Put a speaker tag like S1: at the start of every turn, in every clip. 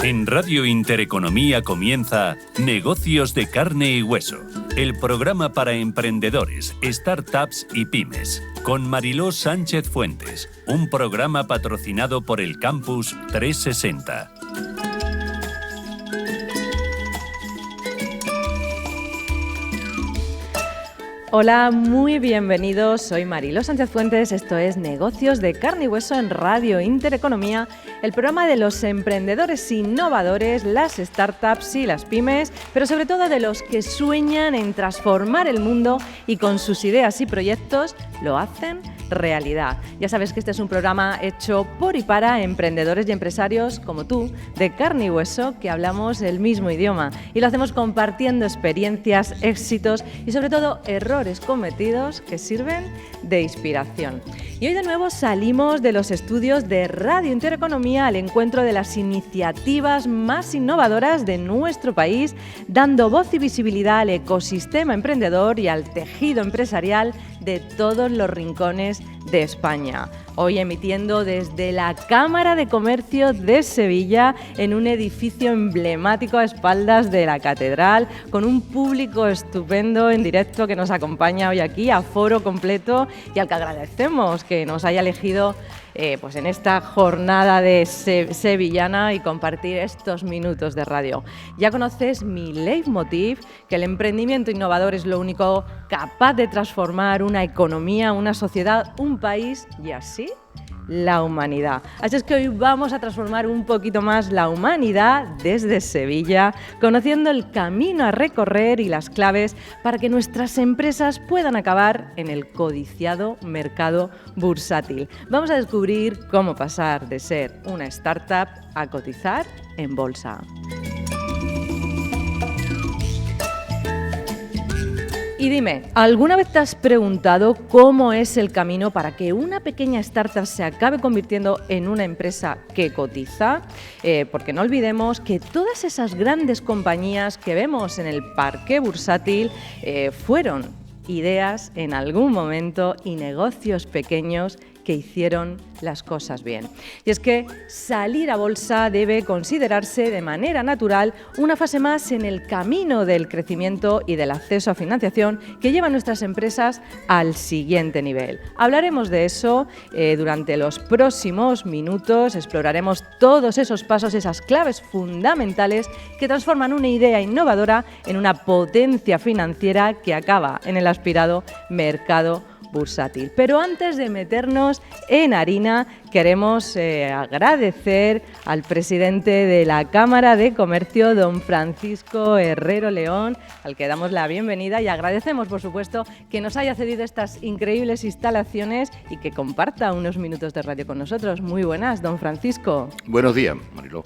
S1: En Radio Intereconomía comienza Negocios de Carne y Hueso, el programa para emprendedores, startups y pymes, con Mariló Sánchez Fuentes, un programa patrocinado por el Campus 360.
S2: Hola, muy bienvenidos. Soy Mariló Sánchez Fuentes. Esto es Negocios de Carne y Hueso en Radio Intereconomía, el programa de los emprendedores innovadores, las startups y las pymes, pero sobre todo de los que sueñan en transformar el mundo y con sus ideas y proyectos lo hacen realidad. Ya sabes que este es un programa hecho por y para emprendedores y empresarios como tú, de carne y hueso, que hablamos el mismo idioma y lo hacemos compartiendo experiencias, éxitos y sobre todo errores cometidos que sirven de inspiración. Y hoy de nuevo salimos de los estudios de Radio Intereconomía al encuentro de las iniciativas más innovadoras de nuestro país, dando voz y visibilidad al ecosistema emprendedor y al tejido empresarial de todos los rincones de España. Hoy emitiendo desde la Cámara de Comercio de Sevilla, en un edificio emblemático a espaldas de la Catedral, con un público estupendo en directo que nos acompaña hoy aquí, aforo completo, y al que agradecemos que nos haya elegido pues en esta jornada de sevillana y compartir estos minutos de radio. Ya conoces mi leitmotiv, que el emprendimiento innovador es lo único capaz de transformar una economía, una sociedad, un país y así la humanidad. Así es que hoy vamos a transformar un poquito más la humanidad desde Sevilla, conociendo el camino a recorrer y las claves para que nuestras empresas puedan acabar en el codiciado mercado bursátil. Vamos a descubrir cómo pasar de ser una startup a cotizar en bolsa. Y dime, ¿alguna vez te has preguntado cómo es el camino para que una pequeña startup se acabe convirtiendo en una empresa que cotiza? Porque no olvidemos que todas esas grandes compañías que vemos en el parque bursátil fueron ideas en algún momento y negocios pequeños que hicieron las cosas bien. Y es que salir a bolsa debe considerarse de manera natural una fase más en el camino del crecimiento y del acceso a financiación que lleva a nuestras empresas al siguiente nivel. Hablaremos de eso durante los próximos minutos, exploraremos todos esos pasos, esas claves fundamentales que transforman una idea innovadora en una potencia financiera que acaba en el aspirado mercado bursátil. Pero antes de meternos en harina, queremos agradecer al presidente de la Cámara de Comercio, don Francisco Herrero León, al que damos la bienvenida y agradecemos, por supuesto, que nos haya cedido estas increíbles instalaciones y que comparta unos minutos de radio con nosotros. Muy buenas, don Francisco.
S3: Buenos días, Mariló.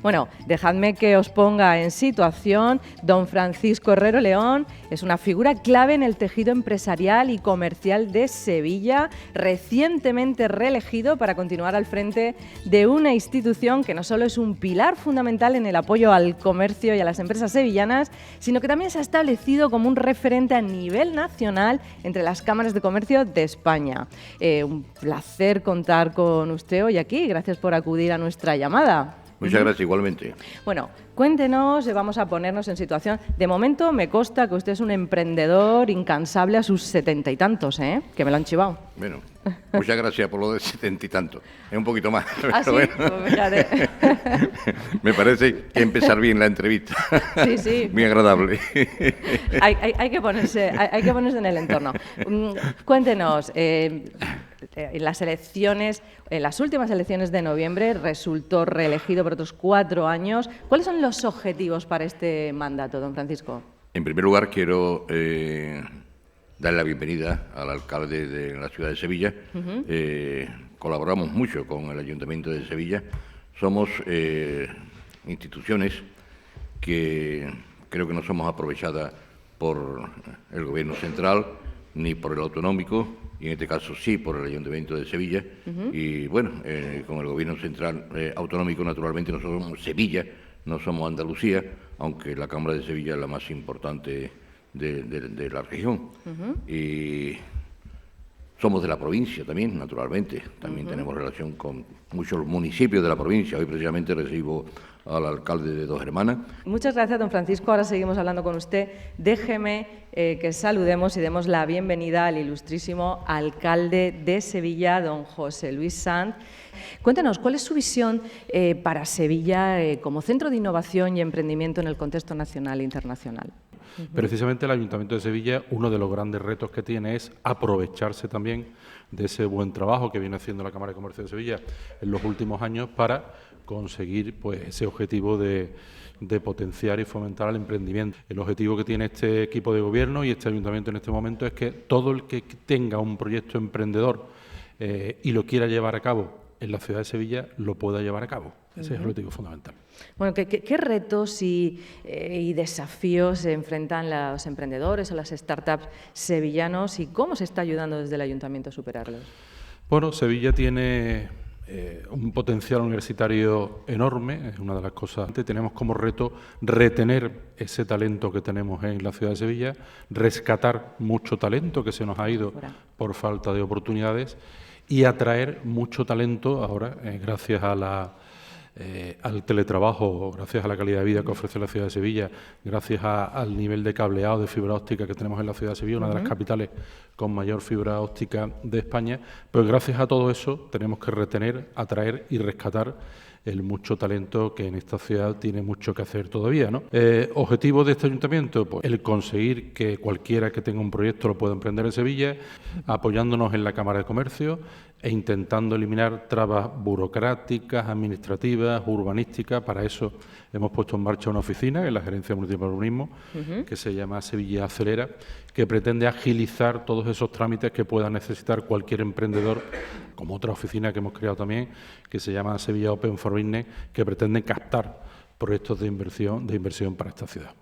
S2: Bueno, dejadme que os ponga en situación. Don Francisco Herrero León es una figura clave en el tejido empresarial y comercial de Sevilla, recientemente reelegido para continuar al frente de una institución que no solo es un pilar fundamental en el apoyo al comercio y a las empresas sevillanas, sino que también se ha establecido como un referente a nivel nacional entre las cámaras de comercio de España. Un placer contar con usted hoy aquí. Gracias por acudir a nuestra llamada.
S3: Muchas gracias, igualmente.
S2: Bueno, cuéntenos, vamos a ponernos en situación. De momento me consta que usted es un emprendedor incansable a sus 70 y tantos, que me lo han chivado.
S3: Bueno, muchas gracias por lo de 70 y tantos. Es un poquito más.
S2: ¿Ah, sí?
S3: Bueno.
S2: Pues fíjate.
S3: Me parece que empezar bien la entrevista.
S2: Sí, sí.
S3: Muy agradable.
S2: Hay que ponerse en el entorno. Cuéntenos, en las últimas elecciones de noviembre resultó reelegido por otros 4 años. ¿Cuáles son los objetivos para este mandato, don Francisco?
S3: En primer lugar, quiero darle la bienvenida al alcalde de la ciudad de Sevilla. Colaboramos mucho con el Ayuntamiento de Sevilla. Somos instituciones que creo que no somos aprovechadas por el Gobierno central ni por el autonómico, y en este caso sí por el Ayuntamiento de Sevilla. Y bueno, con el Gobierno central autonómico, naturalmente no somos Sevilla, no somos Andalucía, aunque la Cámara de Sevilla es la más importante de la región. Y Somos de la provincia también, naturalmente. También tenemos relación con muchos municipios de la provincia. Hoy precisamente recibo al alcalde de Dos Hermanas.
S2: Muchas gracias, don Francisco. Ahora seguimos hablando con usted. Déjeme que saludemos y demos la bienvenida al ilustrísimo alcalde de Sevilla, don José Luis Sanz. Cuéntenos, ¿cuál es su visión para Sevilla como centro de innovación y emprendimiento en el contexto nacional e internacional?
S4: Precisamente el Ayuntamiento de Sevilla, uno de los grandes retos que tiene es aprovecharse también de ese buen trabajo que viene haciendo la Cámara de Comercio de Sevilla en los últimos años para conseguir pues ese objetivo de potenciar y fomentar el emprendimiento. El objetivo que tiene este equipo de gobierno y este ayuntamiento en este momento es que todo el que tenga un proyecto emprendedor y lo quiera llevar a cabo en la ciudad de Sevilla, lo pueda llevar a cabo. Ese es el objetivo fundamental.
S2: Bueno, ¿qué retos y desafíos se enfrentan los emprendedores o las startups sevillanos y cómo se está ayudando desde el ayuntamiento a superarlos?
S4: Bueno, Sevilla tiene un potencial universitario enorme, es una de las cosas. Tenemos como reto retener ese talento que tenemos en la ciudad de Sevilla, rescatar mucho talento que se nos ha ido por falta de oportunidades y atraer mucho talento ahora, gracias a al teletrabajo, gracias a la calidad de vida que ofrece la ciudad de Sevilla, gracias al nivel de cableado de fibra óptica que tenemos en la ciudad de Sevilla, una de las capitales con mayor fibra óptica de España, pues gracias a todo eso tenemos que retener, atraer y rescatar el mucho talento que en esta ciudad tiene mucho que hacer todavía, ¿no? ¿Objetivo de este ayuntamiento? Pues el conseguir que cualquiera que tenga un proyecto lo pueda emprender en Sevilla, apoyándonos en la Cámara de Comercio e intentando eliminar trabas burocráticas, administrativas, urbanísticas. Para eso hemos puesto en marcha una oficina en la Gerencia Municipal de Urbanismo que se llama Sevilla Acelera, que pretende agilizar todos esos trámites que pueda necesitar cualquier emprendedor, como otra oficina que hemos creado también, que se llama Sevilla Open for Business, que pretende captar proyectos de inversión para esta ciudad.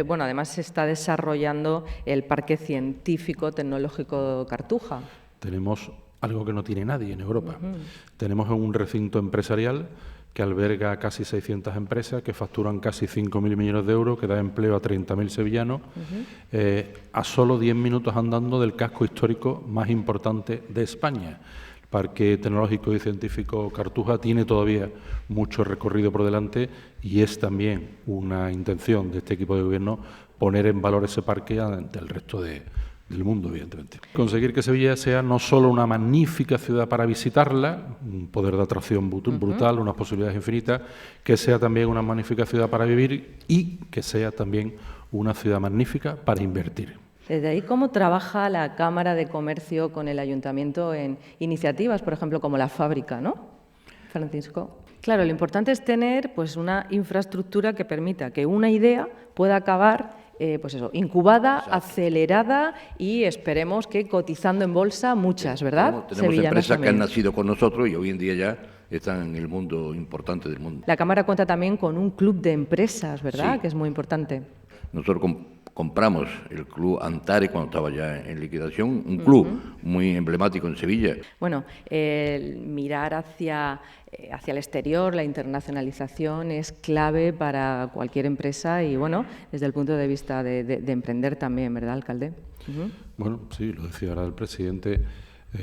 S2: Bueno, además se está desarrollando el Parque Científico Tecnológico Cartuja.
S4: Tenemos algo que no tiene nadie en Europa. Tenemos un recinto empresarial que alberga casi 600 empresas que facturan casi 5.000 millones de euros, que da empleo a 30.000 sevillanos, a solo 10 minutos andando del casco histórico más importante de España. El Parque Tecnológico y Científico Cartuja tiene todavía mucho recorrido por delante y es también una intención de este equipo de gobierno poner en valor ese parque ante el resto del mundo, evidentemente. Conseguir que Sevilla sea no solo una magnífica ciudad para visitarla, un poder de atracción brutal, unas posibilidades infinitas, que sea también una magnífica ciudad para vivir y que sea también una ciudad magnífica para invertir.
S2: Desde ahí, ¿cómo trabaja la Cámara de Comercio con el Ayuntamiento en iniciativas, por ejemplo, como la fábrica, ¿no, Francisco? Claro, lo importante es tener pues, una infraestructura que permita que una idea pueda acabar pues eso, incubada, acelerada y esperemos que cotizando en bolsa muchas, ¿verdad?
S3: Tenemos empresas que han nacido con nosotros y hoy en día ya están en el mundo importante del mundo.
S2: La Cámara cuenta también con un club de empresas, ¿verdad?
S3: Sí.
S2: Que es muy importante.
S3: Nosotros compramos el Club Antares cuando estaba ya en liquidación, un club muy emblemático en Sevilla.
S2: Bueno, mirar hacia el exterior, la internacionalización es clave para cualquier empresa y, bueno, desde el punto de vista de emprender también, ¿verdad, alcalde?
S4: Bueno, sí, lo decía ahora el presidente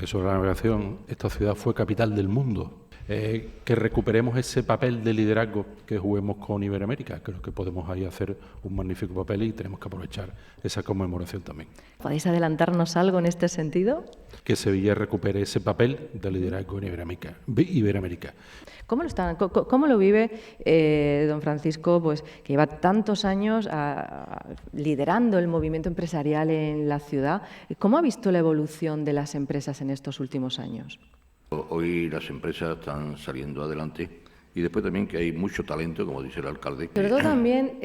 S4: sobre la navegación. Esta ciudad fue capital del mundo. Que recuperemos ese papel de liderazgo que juguemos con Iberoamérica. Creo que podemos ahí hacer un magnífico papel y tenemos que aprovechar esa conmemoración también.
S2: ¿Podéis adelantarnos algo en este sentido?
S4: Que Sevilla recupere ese papel de liderazgo en Iberoamérica.
S2: ¿Cómo lo vive don Francisco, pues, que lleva tantos años liderando el movimiento empresarial en la ciudad? ¿Cómo ha visto la evolución de las empresas en estos últimos años?
S3: Hoy las empresas están saliendo adelante y después también que hay mucho talento, como dice el alcalde.
S2: Pero todo también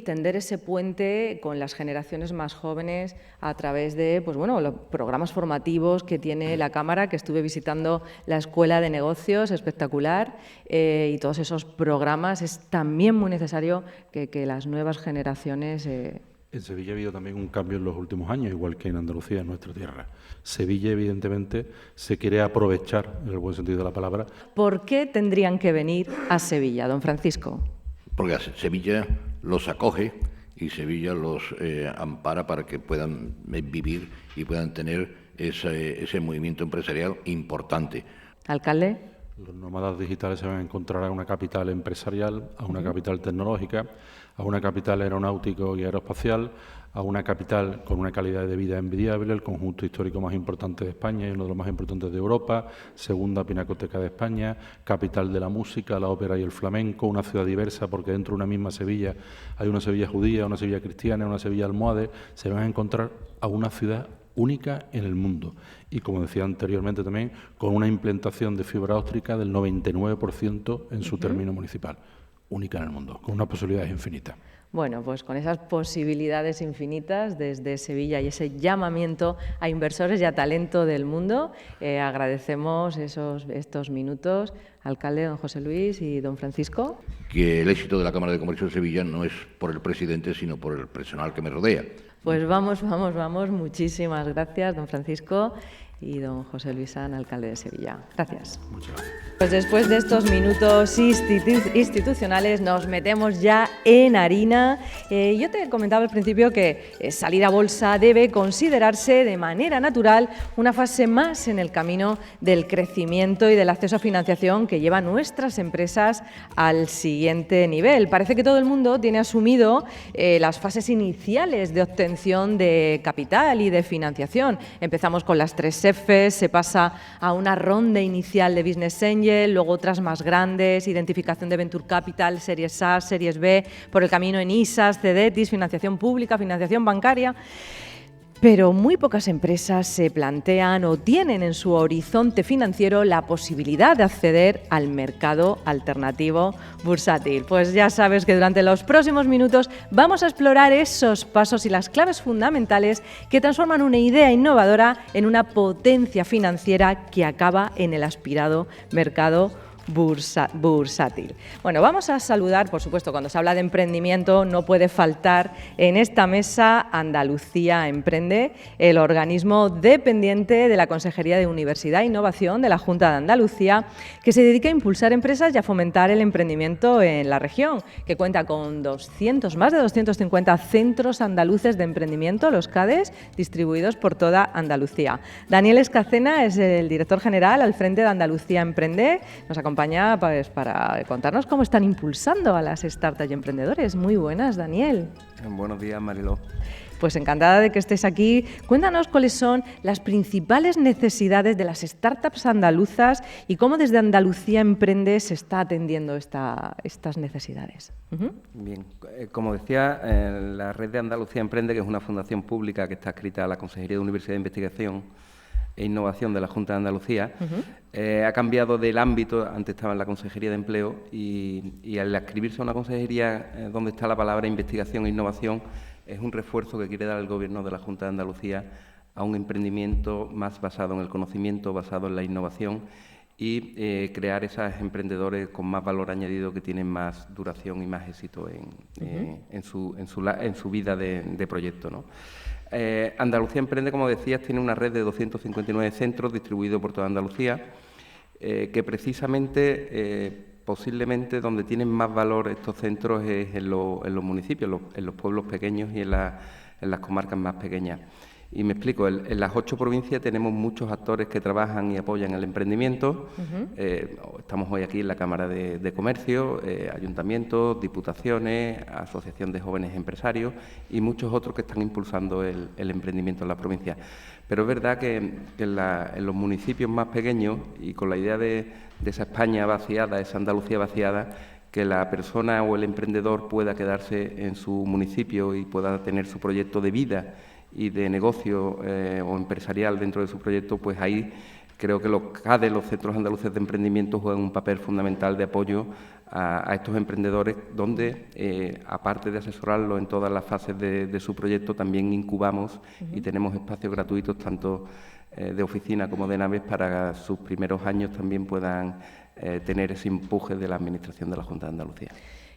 S2: tender ese puente con las generaciones más jóvenes a través de pues bueno, los programas formativos que tiene la Cámara, que estuve visitando la Escuela de Negocios, espectacular, y todos esos programas. Es también muy necesario que las nuevas generaciones...
S4: En Sevilla ha habido también un cambio en los últimos años, igual que en Andalucía, en nuestra tierra. Sevilla, evidentemente, se quiere aprovechar, en el buen sentido de la palabra.
S2: ¿Por qué tendrían que venir a Sevilla, don Francisco?
S3: Porque Sevilla los acoge y Sevilla los ampara para que puedan vivir y puedan tener ese movimiento empresarial importante.
S2: Alcalde.
S4: Los nómadas digitales se van a encontrar a una capital empresarial, a una capital tecnológica, a una capital aeronáutico y aeroespacial, a una capital con una calidad de vida envidiable, el conjunto histórico más importante de España y uno de los más importantes de Europa, segunda pinacoteca de España, capital de la música, la ópera y el flamenco, una ciudad diversa porque dentro de una misma Sevilla hay una Sevilla judía, una Sevilla cristiana, una Sevilla almohade. Se van a encontrar a una ciudad única en el mundo y, como decía anteriormente también, con una implantación de fibra óptica del 99% en su término municipal, única en el mundo, con unas posibilidades infinitas.
S2: Bueno, pues con esas posibilidades infinitas desde Sevilla y ese llamamiento a inversores y a talento del mundo, agradecemos estos minutos, alcalde don José Luis y don Francisco.
S3: Que el éxito de la Cámara de Comercio de Sevilla no es por el presidente, sino por el personal que me rodea.
S2: Pues vamos. Muchísimas gracias, don Francisco y don José Luis San, alcalde de Sevilla. Gracias.
S4: Muchas gracias.
S2: Pues después de estos minutos institucionales nos metemos ya en harina. Yo te comentaba al principio que salir a bolsa debe considerarse de manera natural una fase más en el camino del crecimiento y del acceso a financiación que lleva nuestras empresas al siguiente nivel. Parece que todo el mundo tiene asumido las fases iniciales de obtención de capital y de financiación. Empezamos con las 3 Fs, se pasa a una ronda inicial de Business Angel, luego otras más grandes, identificación de Venture Capital, Series A, Series B, por el camino en ISAs, CEDETIS, financiación pública, financiación bancaria. Pero muy pocas empresas se plantean o tienen en su horizonte financiero la posibilidad de acceder al mercado alternativo bursátil. Pues ya sabes que durante los próximos minutos vamos a explorar esos pasos y las claves fundamentales que transforman una idea innovadora en una potencia financiera que acaba en el aspirado mercado bursátil. Bueno, vamos a saludar, por supuesto, cuando se habla de emprendimiento no puede faltar en esta mesa Andalucía Emprende, el organismo dependiente de la Consejería de Universidad e Innovación de la Junta de Andalucía, que se dedica a impulsar empresas y a fomentar el emprendimiento en la región, que cuenta con más de 250 centros andaluces de emprendimiento, los CADES, distribuidos por toda Andalucía. Daniel Escacena es el director general al frente de Andalucía Emprende. Nos acompaña pues, para contarnos cómo están impulsando a las startups y emprendedores. Muy buenas, Daniel.
S5: Buenos días, Mariló.
S2: Pues encantada de que estés aquí. Cuéntanos cuáles son las principales necesidades de las startups andaluzas y cómo desde Andalucía Emprende se está atendiendo estas necesidades.
S5: Bien, como decía, la red de Andalucía Emprende, que es una fundación pública que está adscrita a la Consejería de Universidad de Investigación e Innovación de la Junta de Andalucía, ha cambiado del ámbito. Antes estaba en la Consejería de Empleo y al adscribirse a una consejería donde está la palabra investigación e innovación, es un refuerzo que quiere dar el Gobierno de la Junta de Andalucía a un emprendimiento más basado en el conocimiento, basado en la innovación y crear esos emprendedores con más valor añadido que tienen más duración y más éxito en su vida de proyecto, ¿no? Andalucía Emprende, como decías, tiene una red de 259 centros distribuidos por toda Andalucía, que precisamente, posiblemente, donde tienen más valor estos centros es en los municipios, en los pueblos pequeños y en las comarcas más pequeñas. Y me explico, en las 8 provincias tenemos muchos actores que trabajan y apoyan el emprendimiento. Estamos hoy aquí en la Cámara de Comercio, ayuntamientos, diputaciones, Asociación de Jóvenes Empresarios y muchos otros que están impulsando el emprendimiento en la provincia. Pero es verdad que en los municipios más pequeños y con la idea de esa España vaciada, esa Andalucía vaciada, que la persona o el emprendedor pueda quedarse en su municipio y pueda tener su proyecto de vida y de negocio o empresarial dentro de su proyecto, pues ahí creo que los CADE, los Centros Andaluces de Emprendimiento, juegan un papel fundamental de apoyo a estos emprendedores, donde, aparte de asesorarlos en todas las fases de su proyecto, también incubamos y tenemos espacios gratuitos, tanto de oficina como de naves, para sus primeros años también puedan tener ese empuje de la Administración de la Junta de Andalucía.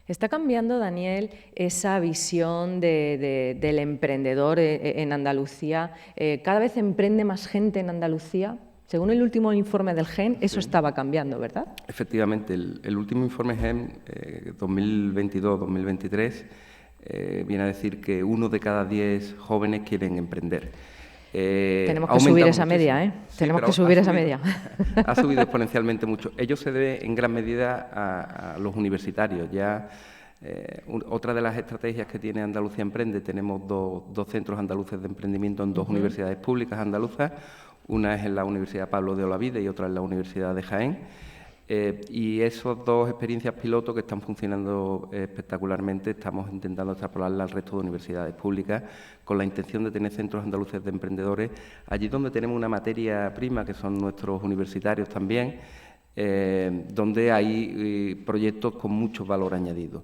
S2: ¿Está cambiando, Daniel, esa visión del emprendedor en Andalucía? ¿Cada vez emprende más gente en Andalucía? Según el último informe del GEN, eso estaba cambiando, ¿verdad?
S5: Efectivamente, el último informe GEN 2022-2023 viene a decir que 1 de cada 10 jóvenes quieren emprender.
S2: Tenemos que subir esa media, ¿eh?
S5: Sí,
S2: tenemos que subir esa media.
S5: Ha subido exponencialmente mucho. Ello se debe en gran medida a los universitarios. Ya otra de las estrategias que tiene Andalucía Emprende, tenemos dos centros andaluces de emprendimiento en 2 universidades públicas andaluzas. Una es en la Universidad Pablo de Olavide y otra en la Universidad de Jaén. Y esas 2 experiencias piloto que están funcionando espectacularmente, estamos intentando extrapolarlas al resto de universidades públicas con la intención de tener centros andaluces de emprendedores allí donde tenemos una materia prima, que son nuestros universitarios también, donde hay proyectos con mucho valor añadido.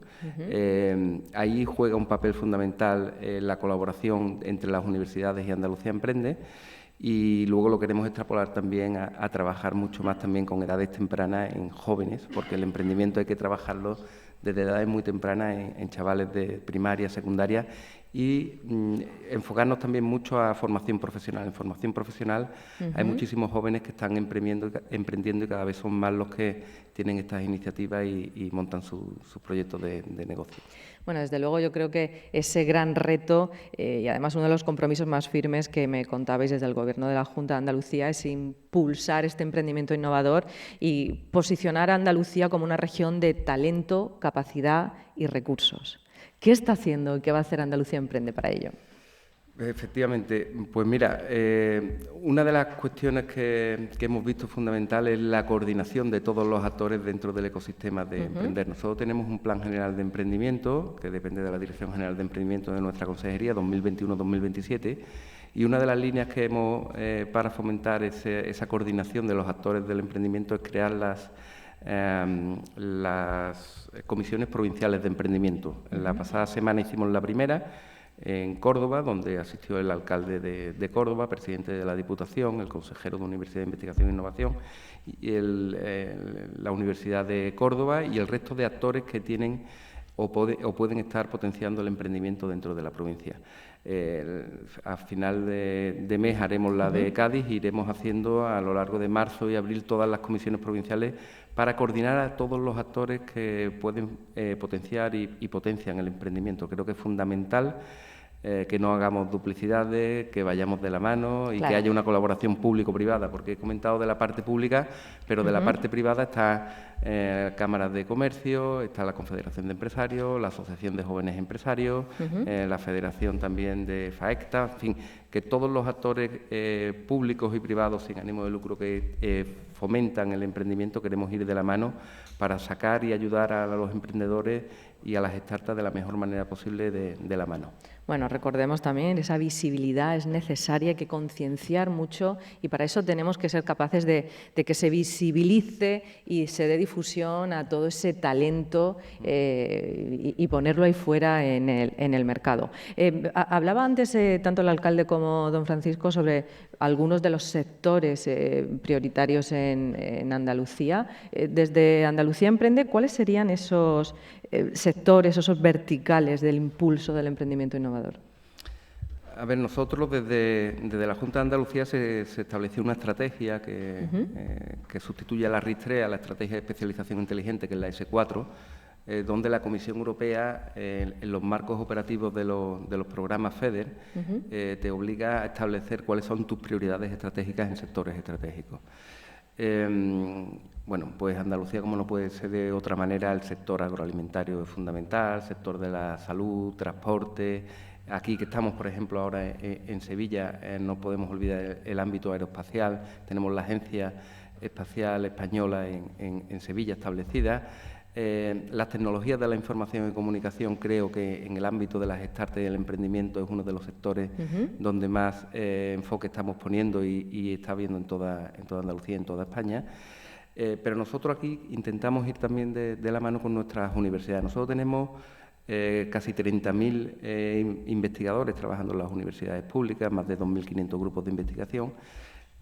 S5: Ahí juega un papel fundamental la colaboración entre las universidades y Andalucía Emprende. Y luego lo queremos extrapolar también a trabajar mucho más también con edades tempranas en jóvenes, porque el emprendimiento hay que trabajarlo desde edades muy tempranas en chavales de primaria, secundaria, y enfocarnos también mucho a formación profesional. En formación profesional hay muchísimos jóvenes que están emprendiendo y cada vez son más los que tienen estas iniciativas y montan sus proyectos de negocio.
S2: Bueno, desde luego yo creo que ese gran reto y además uno de los compromisos más firmes que me contabais desde el Gobierno de la Junta de Andalucía es impulsar este emprendimiento innovador y posicionar a Andalucía como una región de talento, capacidad y recursos. ¿Qué está haciendo y qué va a hacer Andalucía Emprende para ello?
S5: Efectivamente, pues mira, una de las cuestiones que hemos visto fundamental es la coordinación de todos los actores dentro del ecosistema de emprender. Nosotros tenemos un plan general de emprendimiento que depende de la Dirección General de Emprendimiento de nuestra Consejería 2021-2027 y una de las líneas que hemos para fomentar esa coordinación de los actores del emprendimiento es crear las comisiones provinciales de emprendimiento. En la pasada semana hicimos la primera en Córdoba, donde asistió el alcalde de Córdoba, presidente de la Diputación, el consejero de Universidad de Investigación e Innovación, y la Universidad de Córdoba y el resto de actores que tienen o pueden estar potenciando el emprendimiento dentro de la provincia. A final de mes haremos la de Cádiz y iremos haciendo a lo largo de marzo y abril todas las comisiones provinciales para coordinar a todos los actores que pueden potenciar y potencian el emprendimiento. Creo que es fundamental que no hagamos duplicidades, que vayamos de la mano y que haya una colaboración público-privada, porque he comentado de la parte pública, pero de la parte privada está cámaras de comercio, está la Confederación de Empresarios, la Asociación de Jóvenes Empresarios, la Federación también de FAECTA, en fin, que todos los actores públicos y privados sin ánimo de lucro que fomentan el emprendimiento queremos ir de la mano para sacar y ayudar a los emprendedores y a las startups de la mejor manera posible de la mano.
S2: Bueno, recordemos también, esa visibilidad es necesaria, hay que concienciar mucho y para eso tenemos que ser capaces de que se visibilice y se dé difusión a todo ese talento y ponerlo ahí fuera en el mercado. Hablaba antes tanto el alcalde como don Francisco sobre algunos de los sectores prioritarios en Andalucía. Desde Andalucía Emprende, ¿cuáles serían esos sectores, esos verticales del impulso del emprendimiento innovador?
S5: A ver, nosotros desde la Junta de Andalucía se estableció una estrategia que sustituye a la RIS3, a la Estrategia de Especialización Inteligente, que es la S4, donde la Comisión Europea, en los marcos operativos de los programas FEDER, te obliga a establecer cuáles son tus prioridades estratégicas en sectores estratégicos. Bueno, pues Andalucía, como no puede ser de otra manera, el sector agroalimentario es fundamental, el sector de la salud, transporte. Aquí que estamos, por ejemplo, ahora en Sevilla, no podemos olvidar el ámbito aeroespacial. Tenemos la Agencia Espacial Española en Sevilla establecida. Las tecnologías de la información y comunicación, creo que en el ámbito de las startups y el emprendimiento es uno de los sectores donde más enfoque estamos poniendo y está habiendo en toda Andalucía, en toda España. Pero nosotros aquí intentamos ir también de la mano con nuestras universidades. Nosotros tenemos casi 30.000 investigadores trabajando en las universidades públicas, más de 2.500 grupos de investigación,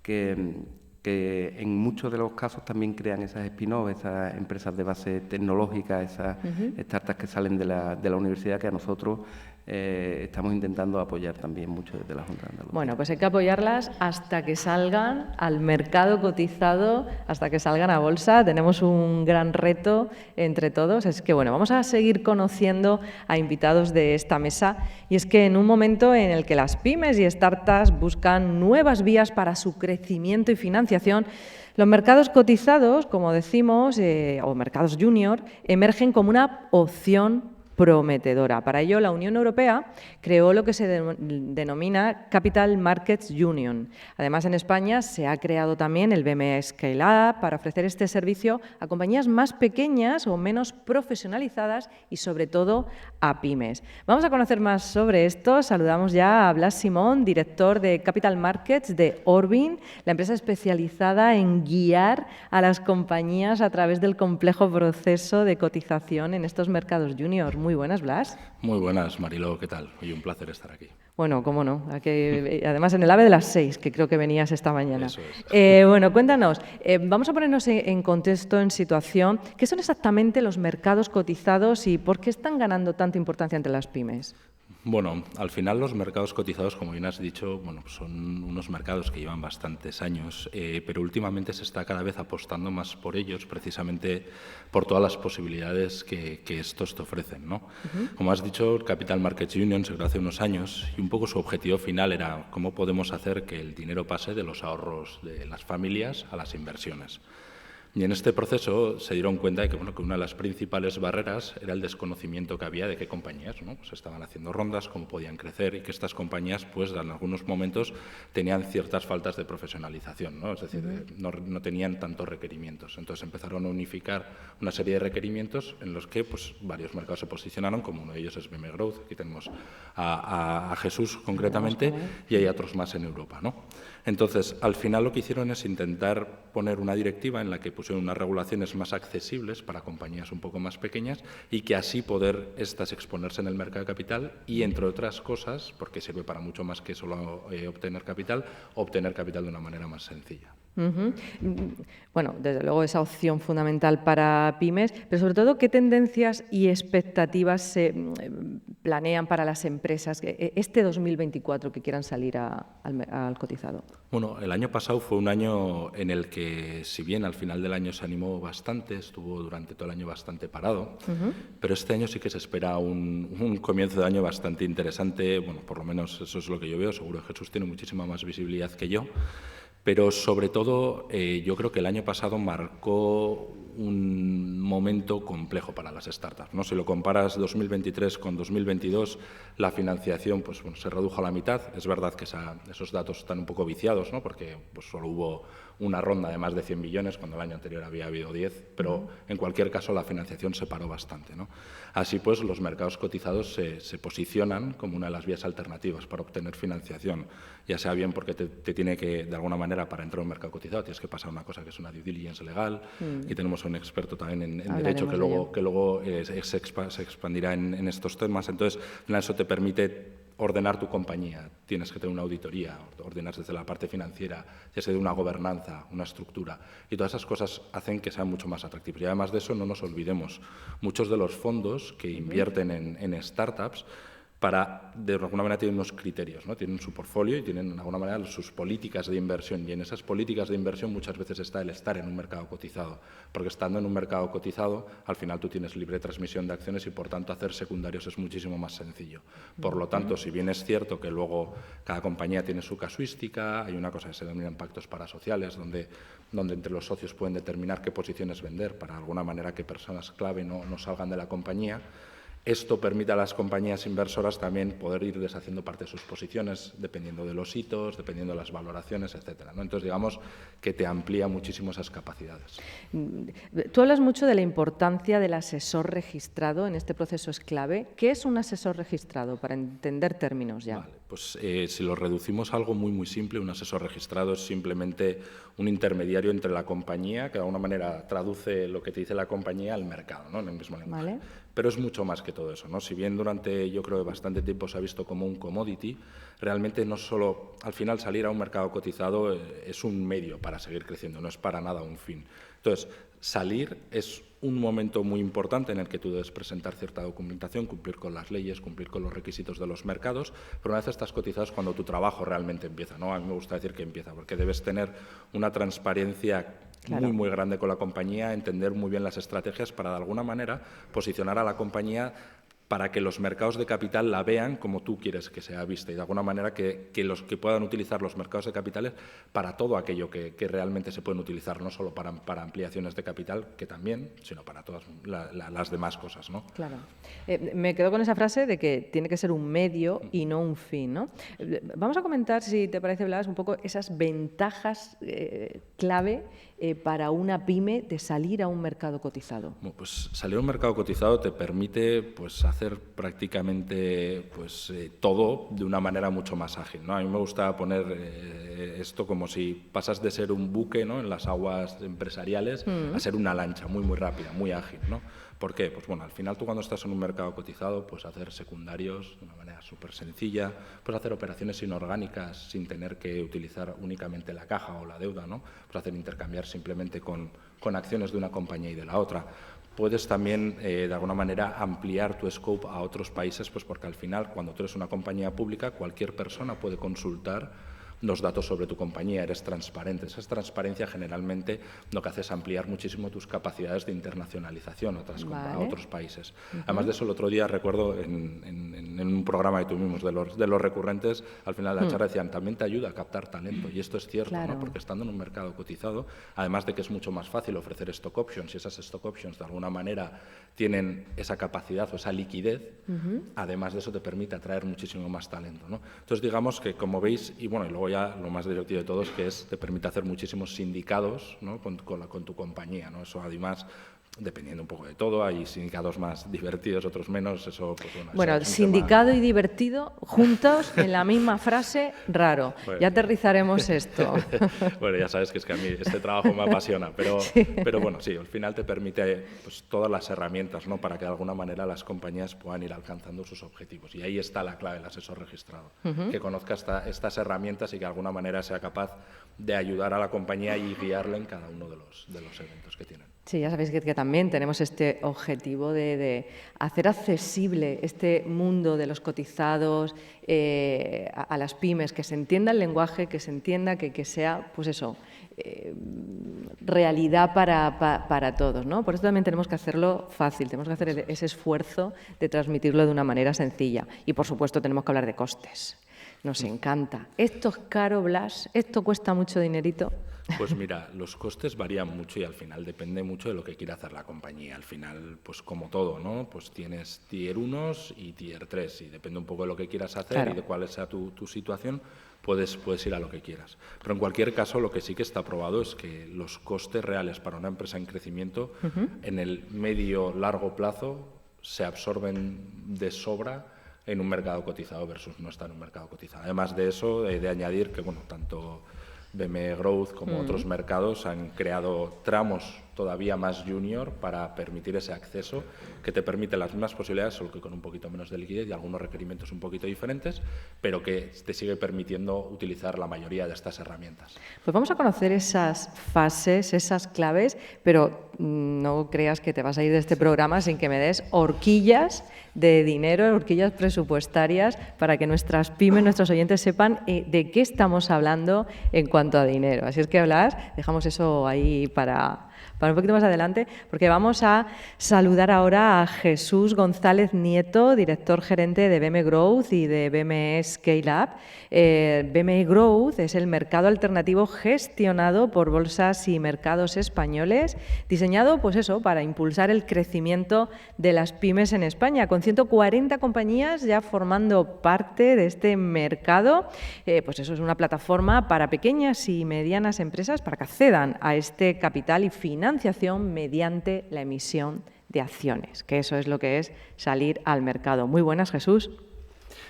S5: que en muchos de los casos también crean esas spin-off, esas empresas de base tecnológica, esas startups que salen de la universidad, que a nosotros estamos intentando apoyar también mucho desde la Junta de Andalucía.
S2: Bueno, pues hay que apoyarlas hasta que salgan al mercado cotizado, hasta que salgan a bolsa. Tenemos un gran reto entre todos. Es que, bueno, vamos a seguir conociendo a invitados de esta mesa. Y es que en un momento en el que las pymes y startups buscan nuevas vías para su crecimiento y financiación, los mercados cotizados, como decimos, o mercados junior, emergen como una opción prometedora. Para ello, la Unión Europea creó lo que se denomina Capital Markets Union. Además, en España se ha creado también el BME Scale Up para ofrecer este servicio a compañías más pequeñas o menos profesionalizadas y, sobre todo, a pymes. Vamos a conocer más sobre esto. Saludamos ya a Blas Simón, director de Capital Markets de Orbin, la empresa especializada en guiar a las compañías a través del complejo proceso de cotización en estos mercados juniors. Muy buenas, Blas.
S6: Muy buenas, Mariló, ¿qué tal? Oye, un placer estar aquí.
S2: Bueno, cómo no. Además, en el AVE de las 6, que creo que venías esta mañana.
S6: Eso es.
S2: Bueno, cuéntanos, vamos a ponernos en contexto, en situación. ¿Qué son exactamente los mercados cotizados y por qué están ganando tanta importancia entre las pymes?
S6: Bueno, al final los mercados cotizados, como bien has dicho, bueno, son unos mercados que llevan bastantes años, pero últimamente se está cada vez apostando más por ellos, precisamente por todas las posibilidades que estos te ofrecen, ¿no? Como has dicho, el Capital Markets Union se creó hace unos años y un poco su objetivo final era cómo podemos hacer que el dinero pase de los ahorros de las familias a las inversiones. Y en este proceso se dieron cuenta de que, bueno, que una de las principales barreras era el desconocimiento que había de qué compañías, ¿no? Pues estaban haciendo rondas, cómo podían crecer y que estas compañías, pues en algunos momentos tenían ciertas faltas de profesionalización, ¿no? Es decir, no tenían tantos requerimientos. Entonces empezaron a unificar una serie de requerimientos en los que pues, varios mercados se posicionaron, como uno de ellos es BME Growth. Aquí tenemos a Jesús concretamente y hay otros más en Europa, ¿no? Entonces, al final lo que hicieron es intentar poner una directiva en la que pusieron unas regulaciones más accesibles para compañías un poco más pequeñas y que así poder estas exponerse en el mercado de capital y, entre otras cosas, porque sirve para mucho más que solo obtener capital de una manera más sencilla.
S2: Bueno, desde luego esa opción fundamental para pymes, pero sobre todo, ¿qué tendencias y expectativas se planean para las empresas este 2024 que quieran salir al cotizado?
S6: Bueno, el año pasado fue un año en el que, si bien al final del año se animó bastante, estuvo durante todo el año bastante parado, pero este año sí que se espera un comienzo de año bastante interesante. Bueno, por lo menos eso es lo que yo veo. Seguro que Jesús tiene muchísima más visibilidad que yo. Pero sobre todo yo creo que el año pasado marcó un momento complejo para las startups, ¿no? Si lo comparas 2023 con 2022, la financiación pues, bueno, se redujo a la mitad. Es verdad que esos datos están un poco viciados, ¿no? Porque pues, solo hubo una ronda de más de 100 millones, cuando el año anterior había habido 10, pero en cualquier caso la financiación se paró bastante, ¿no? Así pues, los mercados cotizados se posicionan como una de las vías alternativas para obtener financiación, ya sea bien porque te tiene que, de alguna manera, para entrar a un mercado cotizado tienes que pasar una cosa que es una due diligence legal, y tenemos un experto también en derecho que luego se expandirá en estos temas. Entonces, eso te permite ordenar tu compañía. Tienes que tener una auditoría, ordenar desde la parte financiera, ya sea de una gobernanza, una estructura, y todas esas cosas hacen que sean mucho más atractivos. Y además de eso, no nos olvidemos, muchos de los fondos que invierten en startups, de alguna manera tienen unos criterios, ¿no? Tienen su portfolio y tienen de alguna manera sus políticas de inversión, y en esas políticas de inversión muchas veces está el estar en un mercado cotizado, porque estando en un mercado cotizado al final tú tienes libre transmisión de acciones y por tanto hacer secundarios es muchísimo más sencillo. Por lo tanto, si bien es cierto que luego cada compañía tiene su casuística, hay una cosa que se denominan pactos parasociales donde entre los socios pueden determinar qué posiciones vender para de alguna manera que personas clave no salgan de la compañía. Esto permite a las compañías inversoras también poder ir deshaciendo parte de sus posiciones dependiendo de los hitos, dependiendo de las valoraciones, etcétera, ¿no? Entonces, digamos que te amplía muchísimo esas capacidades.
S2: Tú hablas mucho de la importancia del asesor registrado en este proceso, es clave. ¿Qué es un asesor registrado? Para entender términos ya.
S6: Vale, pues si lo reducimos a algo muy, muy simple, un asesor registrado es simplemente un intermediario entre la compañía, que de alguna manera traduce lo que te dice la compañía al mercado, ¿no? En el mismo lenguaje.
S2: Vale.
S6: Pero es mucho más que todo eso, ¿no? Si bien durante, yo creo, bastante tiempo se ha visto como un commodity, realmente no solo, al final salir a un mercado cotizado es un medio para seguir creciendo, no es para nada un fin. Entonces, salir es un momento muy importante en el que tú debes presentar cierta documentación, cumplir con las leyes, cumplir con los requisitos de los mercados, pero una vez estás cotizado es cuando tu trabajo realmente empieza, ¿no? A mí me gusta decir que empieza, porque debes tener una transparencia muy grande con la compañía, entender muy bien las estrategias para, de alguna manera, posicionar a la compañía para que los mercados de capital la vean como tú quieres que sea vista y de alguna manera que puedan utilizar los mercados de capitales para todo aquello que realmente se pueden utilizar, no solo para ampliaciones de capital, que también, sino para todas las demás cosas, ¿no?
S2: Claro. Me quedo con esa frase de que tiene que ser un medio y no un fin, ¿no? Vamos a comentar, si te parece, Blas, un poco esas ventajas clave para una pyme de salir a un mercado cotizado.
S6: Bueno, pues salir a un mercado cotizado te permite pues hacer prácticamente todo de una manera mucho más ágil, ¿no? A mí me gusta poner esto como si pasas de ser un buque, ¿no?, en las aguas empresariales a ser una lancha muy rápida, muy ágil, ¿no? ¿Por qué? Pues bueno, al final tú cuando estás en un mercado cotizado puedes hacer secundarios de una manera súper sencilla, puedes hacer operaciones inorgánicas sin tener que utilizar únicamente la caja o la deuda, ¿no? Puedes hacer intercambiar simplemente con acciones de una compañía y de la otra. Puedes también, de alguna manera, ampliar tu scope a otros países, pues porque al final, cuando tú eres una compañía pública, cualquier persona puede consultar los datos sobre tu compañía, eres transparente. Esa transparencia generalmente lo que hace es ampliar muchísimo tus capacidades de internacionalización a otros países. Además de eso, el otro día recuerdo en un programa que tuvimos de los recurrentes, al final de la charla decían, también te ayuda a captar talento, y esto es cierto, ¿no? Porque estando en un mercado cotizado, además de que es mucho más fácil ofrecer stock options, y esas stock options de alguna manera tienen esa capacidad o esa liquidez, además de eso te permite atraer muchísimo más talento, ¿no? Entonces, digamos que, como veis, y bueno, y luego ya lo más divertido de todo es que te permite hacer muchísimos sindicados, ¿no?, con tu compañía, ¿no? Eso, además, dependiendo un poco de todo, hay sindicados más divertidos, otros menos, eso... Pues,
S2: bueno, el sindicado y divertido juntos en la misma frase, raro. Bueno, ya aterrizaremos esto.
S6: Bueno, ya sabes que es que a mí este trabajo me apasiona, pero bueno, sí, al final te permite pues, todas las herramientas, ¿no?, para que de alguna manera las compañías puedan ir alcanzando sus objetivos. Y ahí está la clave del asesor registrado, que conozca estas herramientas y que de alguna manera sea capaz de ayudar a la compañía y guiarla en cada uno de los eventos que tienen.
S2: Sí, ya sabéis que también tenemos este objetivo de hacer accesible este mundo de los cotizados a las pymes, que se entienda el lenguaje, que se entienda que sea, pues eso, realidad para todos, ¿no? Por eso también tenemos que hacerlo fácil, tenemos que hacer ese esfuerzo de transmitirlo de una manera sencilla. Y, por supuesto, tenemos que hablar de costes. Nos encanta. ¿Esto es caro, Blas? ¿Esto cuesta mucho dinerito?
S6: Pues mira, los costes varían mucho y al final depende mucho de lo que quiera hacer la compañía. Al final, pues como todo, ¿no? Pues tienes Tier 1 y Tier 3 y depende un poco de lo que quieras hacer y de cuál sea tu situación, puedes ir a lo que quieras. Pero en cualquier caso, lo que sí que está probado es que los costes reales para una empresa en crecimiento en el medio-largo plazo se absorben de sobra en un mercado cotizado versus no estar en un mercado cotizado. Además de eso, de añadir que, bueno, tanto BME Growth como otros mercados han creado tramos todavía más junior para permitir ese acceso que te permite las mismas posibilidades, solo que con un poquito menos de liquidez y algunos requerimientos un poquito diferentes, pero que te sigue permitiendo utilizar la mayoría de estas herramientas.
S2: Pues vamos a conocer esas fases, esas claves, pero no creas que te vas a ir de este programa sin que me des horquillas de dinero, horquillas presupuestarias, para que nuestras pymes, nuestros oyentes sepan de qué estamos hablando en cuanto a dinero. Así es que, Blas, dejamos eso ahí para un poquito más adelante, porque vamos a saludar ahora a Jesús González Nieto, director gerente de BME Growth y de BME Scale Up. BME Growth es el mercado alternativo gestionado por bolsas y mercados españoles, diseñado, pues eso, para impulsar el crecimiento de las pymes en España, con 140 compañías ya formando parte de este mercado. Pues eso es una plataforma para pequeñas y medianas empresas para que accedan a este capital y financiación mediante la emisión de acciones, que eso es lo que es salir al mercado. Muy buenas, Jesús.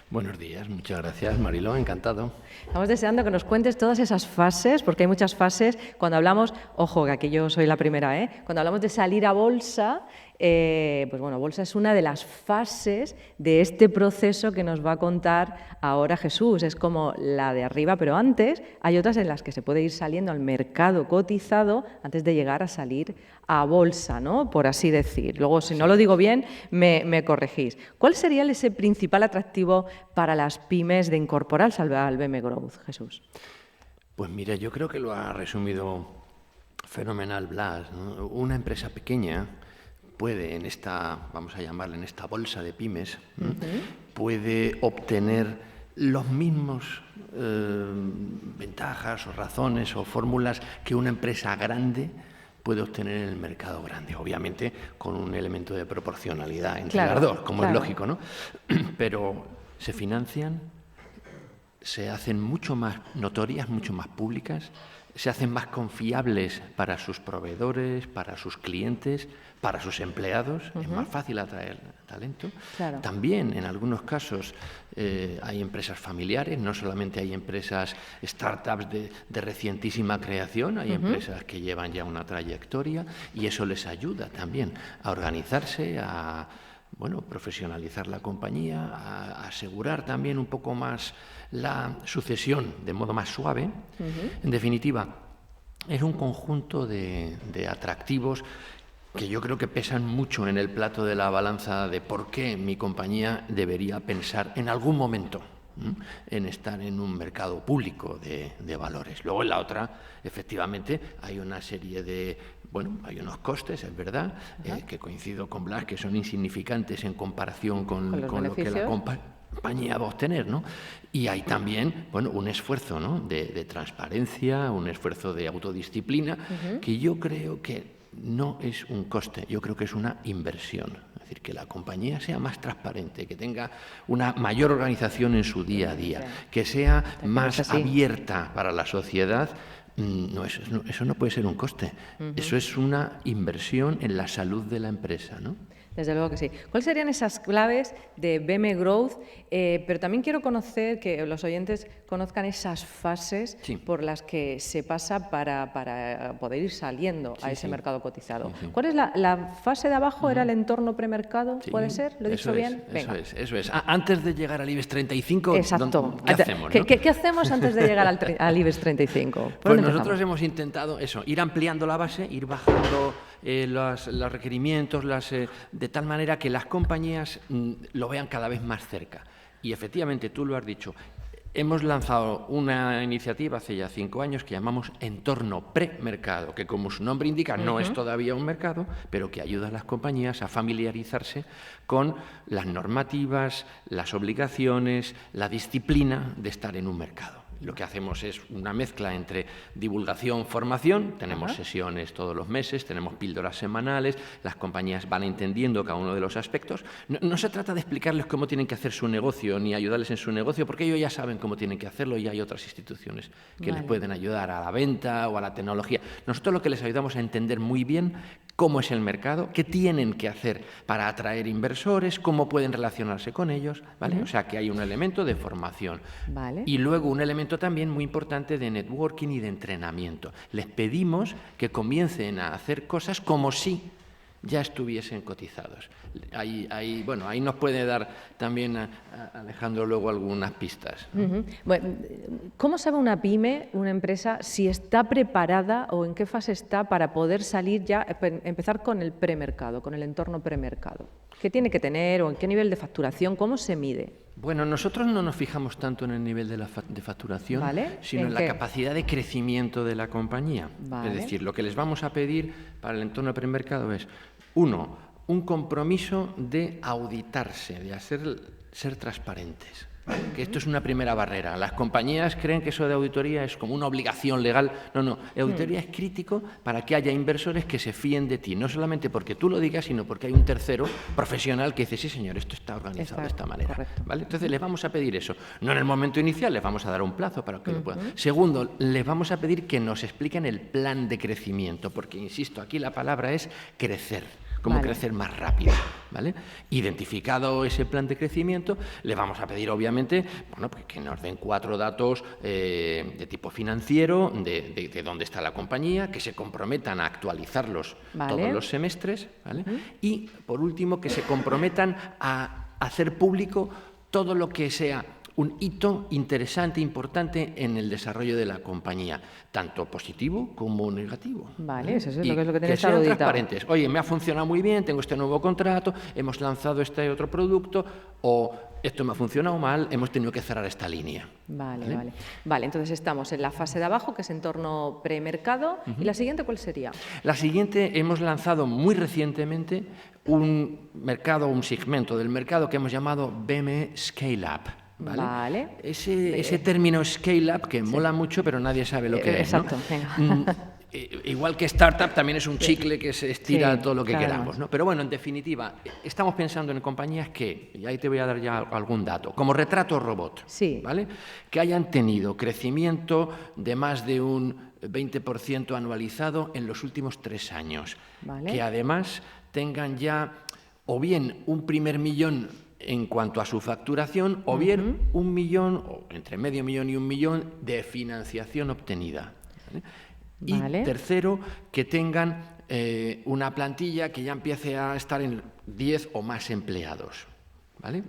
S7: Buenos días, muchas gracias, Mariló, encantado.
S2: Estamos deseando que nos cuentes todas esas fases, porque hay muchas fases cuando hablamos, ojo, que aquí yo soy la primera, cuando hablamos de salir a bolsa, Pues bueno, bolsa es una de las fases de este proceso que nos va a contar ahora Jesús. Es como la de arriba, pero antes hay otras en las que se puede ir saliendo al mercado cotizado antes de llegar a salir a bolsa, ¿no? Por así decir. Luego, si no lo digo bien, me corregís. ¿Cuál sería ese principal atractivo para las pymes de incorporarse al BM Growth, Jesús?
S7: Pues mira, yo creo que lo ha resumido fenomenal Blas, ¿no? Una empresa pequeña puede en esta, vamos a llamarla, en esta bolsa de pymes, puede obtener los mismos ventajas o razones o fórmulas que una empresa grande puede obtener en el mercado grande, obviamente con un elemento de proporcionalidad entre las dos, como es lógico, ¿no? Pero se financian, se hacen mucho más notorias, mucho más públicas, se hacen más confiables para sus proveedores, para sus clientes, para sus empleados, es más fácil atraer talento.
S2: Claro.
S7: También en algunos casos hay empresas familiares, no solamente hay empresas startups de recientísima creación, hay empresas que llevan ya una trayectoria y eso les ayuda también a organizarse, a profesionalizar la compañía, a asegurar también un poco más la sucesión de modo más suave. En definitiva, es un conjunto de atractivos que yo creo que pesan mucho en el plato de la balanza de por qué mi compañía debería pensar en algún momento en estar en un mercado público de valores. Luego en la otra, efectivamente, hay una serie de... hay unos costes, es verdad, que coincido con Blas, que son insignificantes en comparación con lo que la compañía va a obtener, ¿no? Y hay también, un esfuerzo, ¿no?, de transparencia, un esfuerzo de autodisciplina, que yo creo que no es un coste, yo creo que es una inversión. Es decir, que la compañía sea más transparente, que tenga una mayor organización en su día a día, que sea más abierta para la sociedad. Eso no puede ser un coste, eso es una inversión en la salud de la empresa, ¿no?
S2: Desde luego que sí. ¿Cuáles serían esas claves de BM Growth? Pero también quiero conocer, que los oyentes conozcan esas fases por las que se pasa para poder ir saliendo a ese mercado cotizado. ¿Cuál es la fase de abajo? ¿Era el entorno premercado? ¿Puede ser? ¿Lo he dicho bien? Venga.
S7: Eso es. Antes de llegar al IBEX 35,
S2: exacto.
S7: ¿qué hacemos? ¿No?
S2: ¿Qué hacemos antes de llegar al IBEX 35?
S7: Pues nosotros hemos intentado ir ampliando la base, ir bajando los requerimientos, de tal manera que las compañías lo vean cada vez más cerca. Y efectivamente, tú lo has dicho, hemos lanzado una iniciativa hace ya 5 años que llamamos entorno premercado, que como su nombre indica no es todavía un mercado, pero que ayuda a las compañías a familiarizarse con las normativas, las obligaciones, la disciplina de estar en un mercado. Lo que hacemos es una mezcla entre divulgación, formación, tenemos sesiones todos los meses, tenemos píldoras semanales, las compañías van entendiendo cada uno de los aspectos. No se trata de explicarles cómo tienen que hacer su negocio ni ayudarles en su negocio, porque ellos ya saben cómo tienen que hacerlo y hay otras instituciones que les pueden ayudar a la venta o a la tecnología. Nosotros lo que les ayudamos a entender muy bien cómo es el mercado, qué tienen que hacer para atraer inversores, cómo pueden relacionarse con ellos, ¿vale? O sea, que hay un elemento de formación. Y luego un elemento también muy importante de networking y de entrenamiento. Les pedimos que comiencen a hacer cosas como si ya estuviesen cotizados. Ahí nos puede dar también Alejandro luego algunas pistas, ¿no?
S2: Bueno, ¿cómo sabe una pyme, una empresa, si está preparada o en qué fase está para poder salir ya, empezar con el premercado, con el entorno premercado? ¿Qué tiene que tener o en qué nivel de facturación? ¿Cómo se mide?
S7: Bueno, nosotros no nos fijamos tanto en el nivel de facturación, sino en la capacidad de crecimiento de la compañía. Es decir, lo que les vamos a pedir para el entorno premercado es, un compromiso de auditarse, de ser transparentes. Que esto es una primera barrera. Las compañías creen que eso de auditoría es como una obligación legal. No, la auditoría es crítico para que haya inversores que se fíen de ti, no solamente porque tú lo digas, sino porque hay un tercero profesional que dice, sí señor, esto está organizado de esta manera. ¿Vale? Entonces les vamos a pedir eso. No en el momento inicial, les vamos a dar un plazo para que lo puedan. Segundo, les vamos a pedir que nos expliquen el plan de crecimiento, porque, insisto, aquí la palabra es crecer. cómo
S2: Vale.
S7: crecer más rápido, ¿vale? Identificado ese plan de crecimiento, le vamos a pedir, obviamente, bueno, pues que nos den 4 datos de tipo financiero, de dónde está la compañía, que se comprometan a actualizarlos
S2: Vale.
S7: todos los semestres, ¿vale? Y, por último, que se comprometan a hacer público todo lo que sea un hito interesante, importante en el desarrollo de la compañía, tanto positivo como negativo.
S2: Vale, eso es
S7: Y
S2: lo que tiene que estar
S7: sean
S2: auditado.
S7: transparentes. Oye, me ha funcionado muy bien, tengo este nuevo contrato, hemos lanzado este otro producto, o esto me ha funcionado mal, hemos tenido que cerrar esta línea.
S2: Vale. Vale, entonces estamos en la fase de abajo, que es entorno premercado. ¿Y la siguiente cuál sería?
S7: La siguiente, hemos lanzado muy recientemente un mercado, un segmento del mercado que hemos llamado BME Scale Up.
S2: Vale.
S7: Ese término Scale Up que mola mucho, pero nadie sabe lo que es, ¿no?
S2: Exacto, venga.
S7: Igual que startup también es un chicle que se estira
S2: Sí,
S7: todo lo que
S2: claro.
S7: queramos, ¿no? Pero bueno, en definitiva, estamos pensando en compañías que, y ahí te voy a dar ya algún dato, como Retrato Robot,
S2: Sí.
S7: ¿vale? Que hayan tenido crecimiento de más de un 20% anualizado en los últimos 3 años.
S2: Vale.
S7: Que además tengan ya o bien un primer millón en cuanto a su facturación, o bien 1 millón, o entre medio millón y 1 millón de financiación obtenida. ¿Vale? Y
S2: Vale.
S7: tercero, que tengan una plantilla que ya empiece a estar en 10 o más empleados. ¿Vale?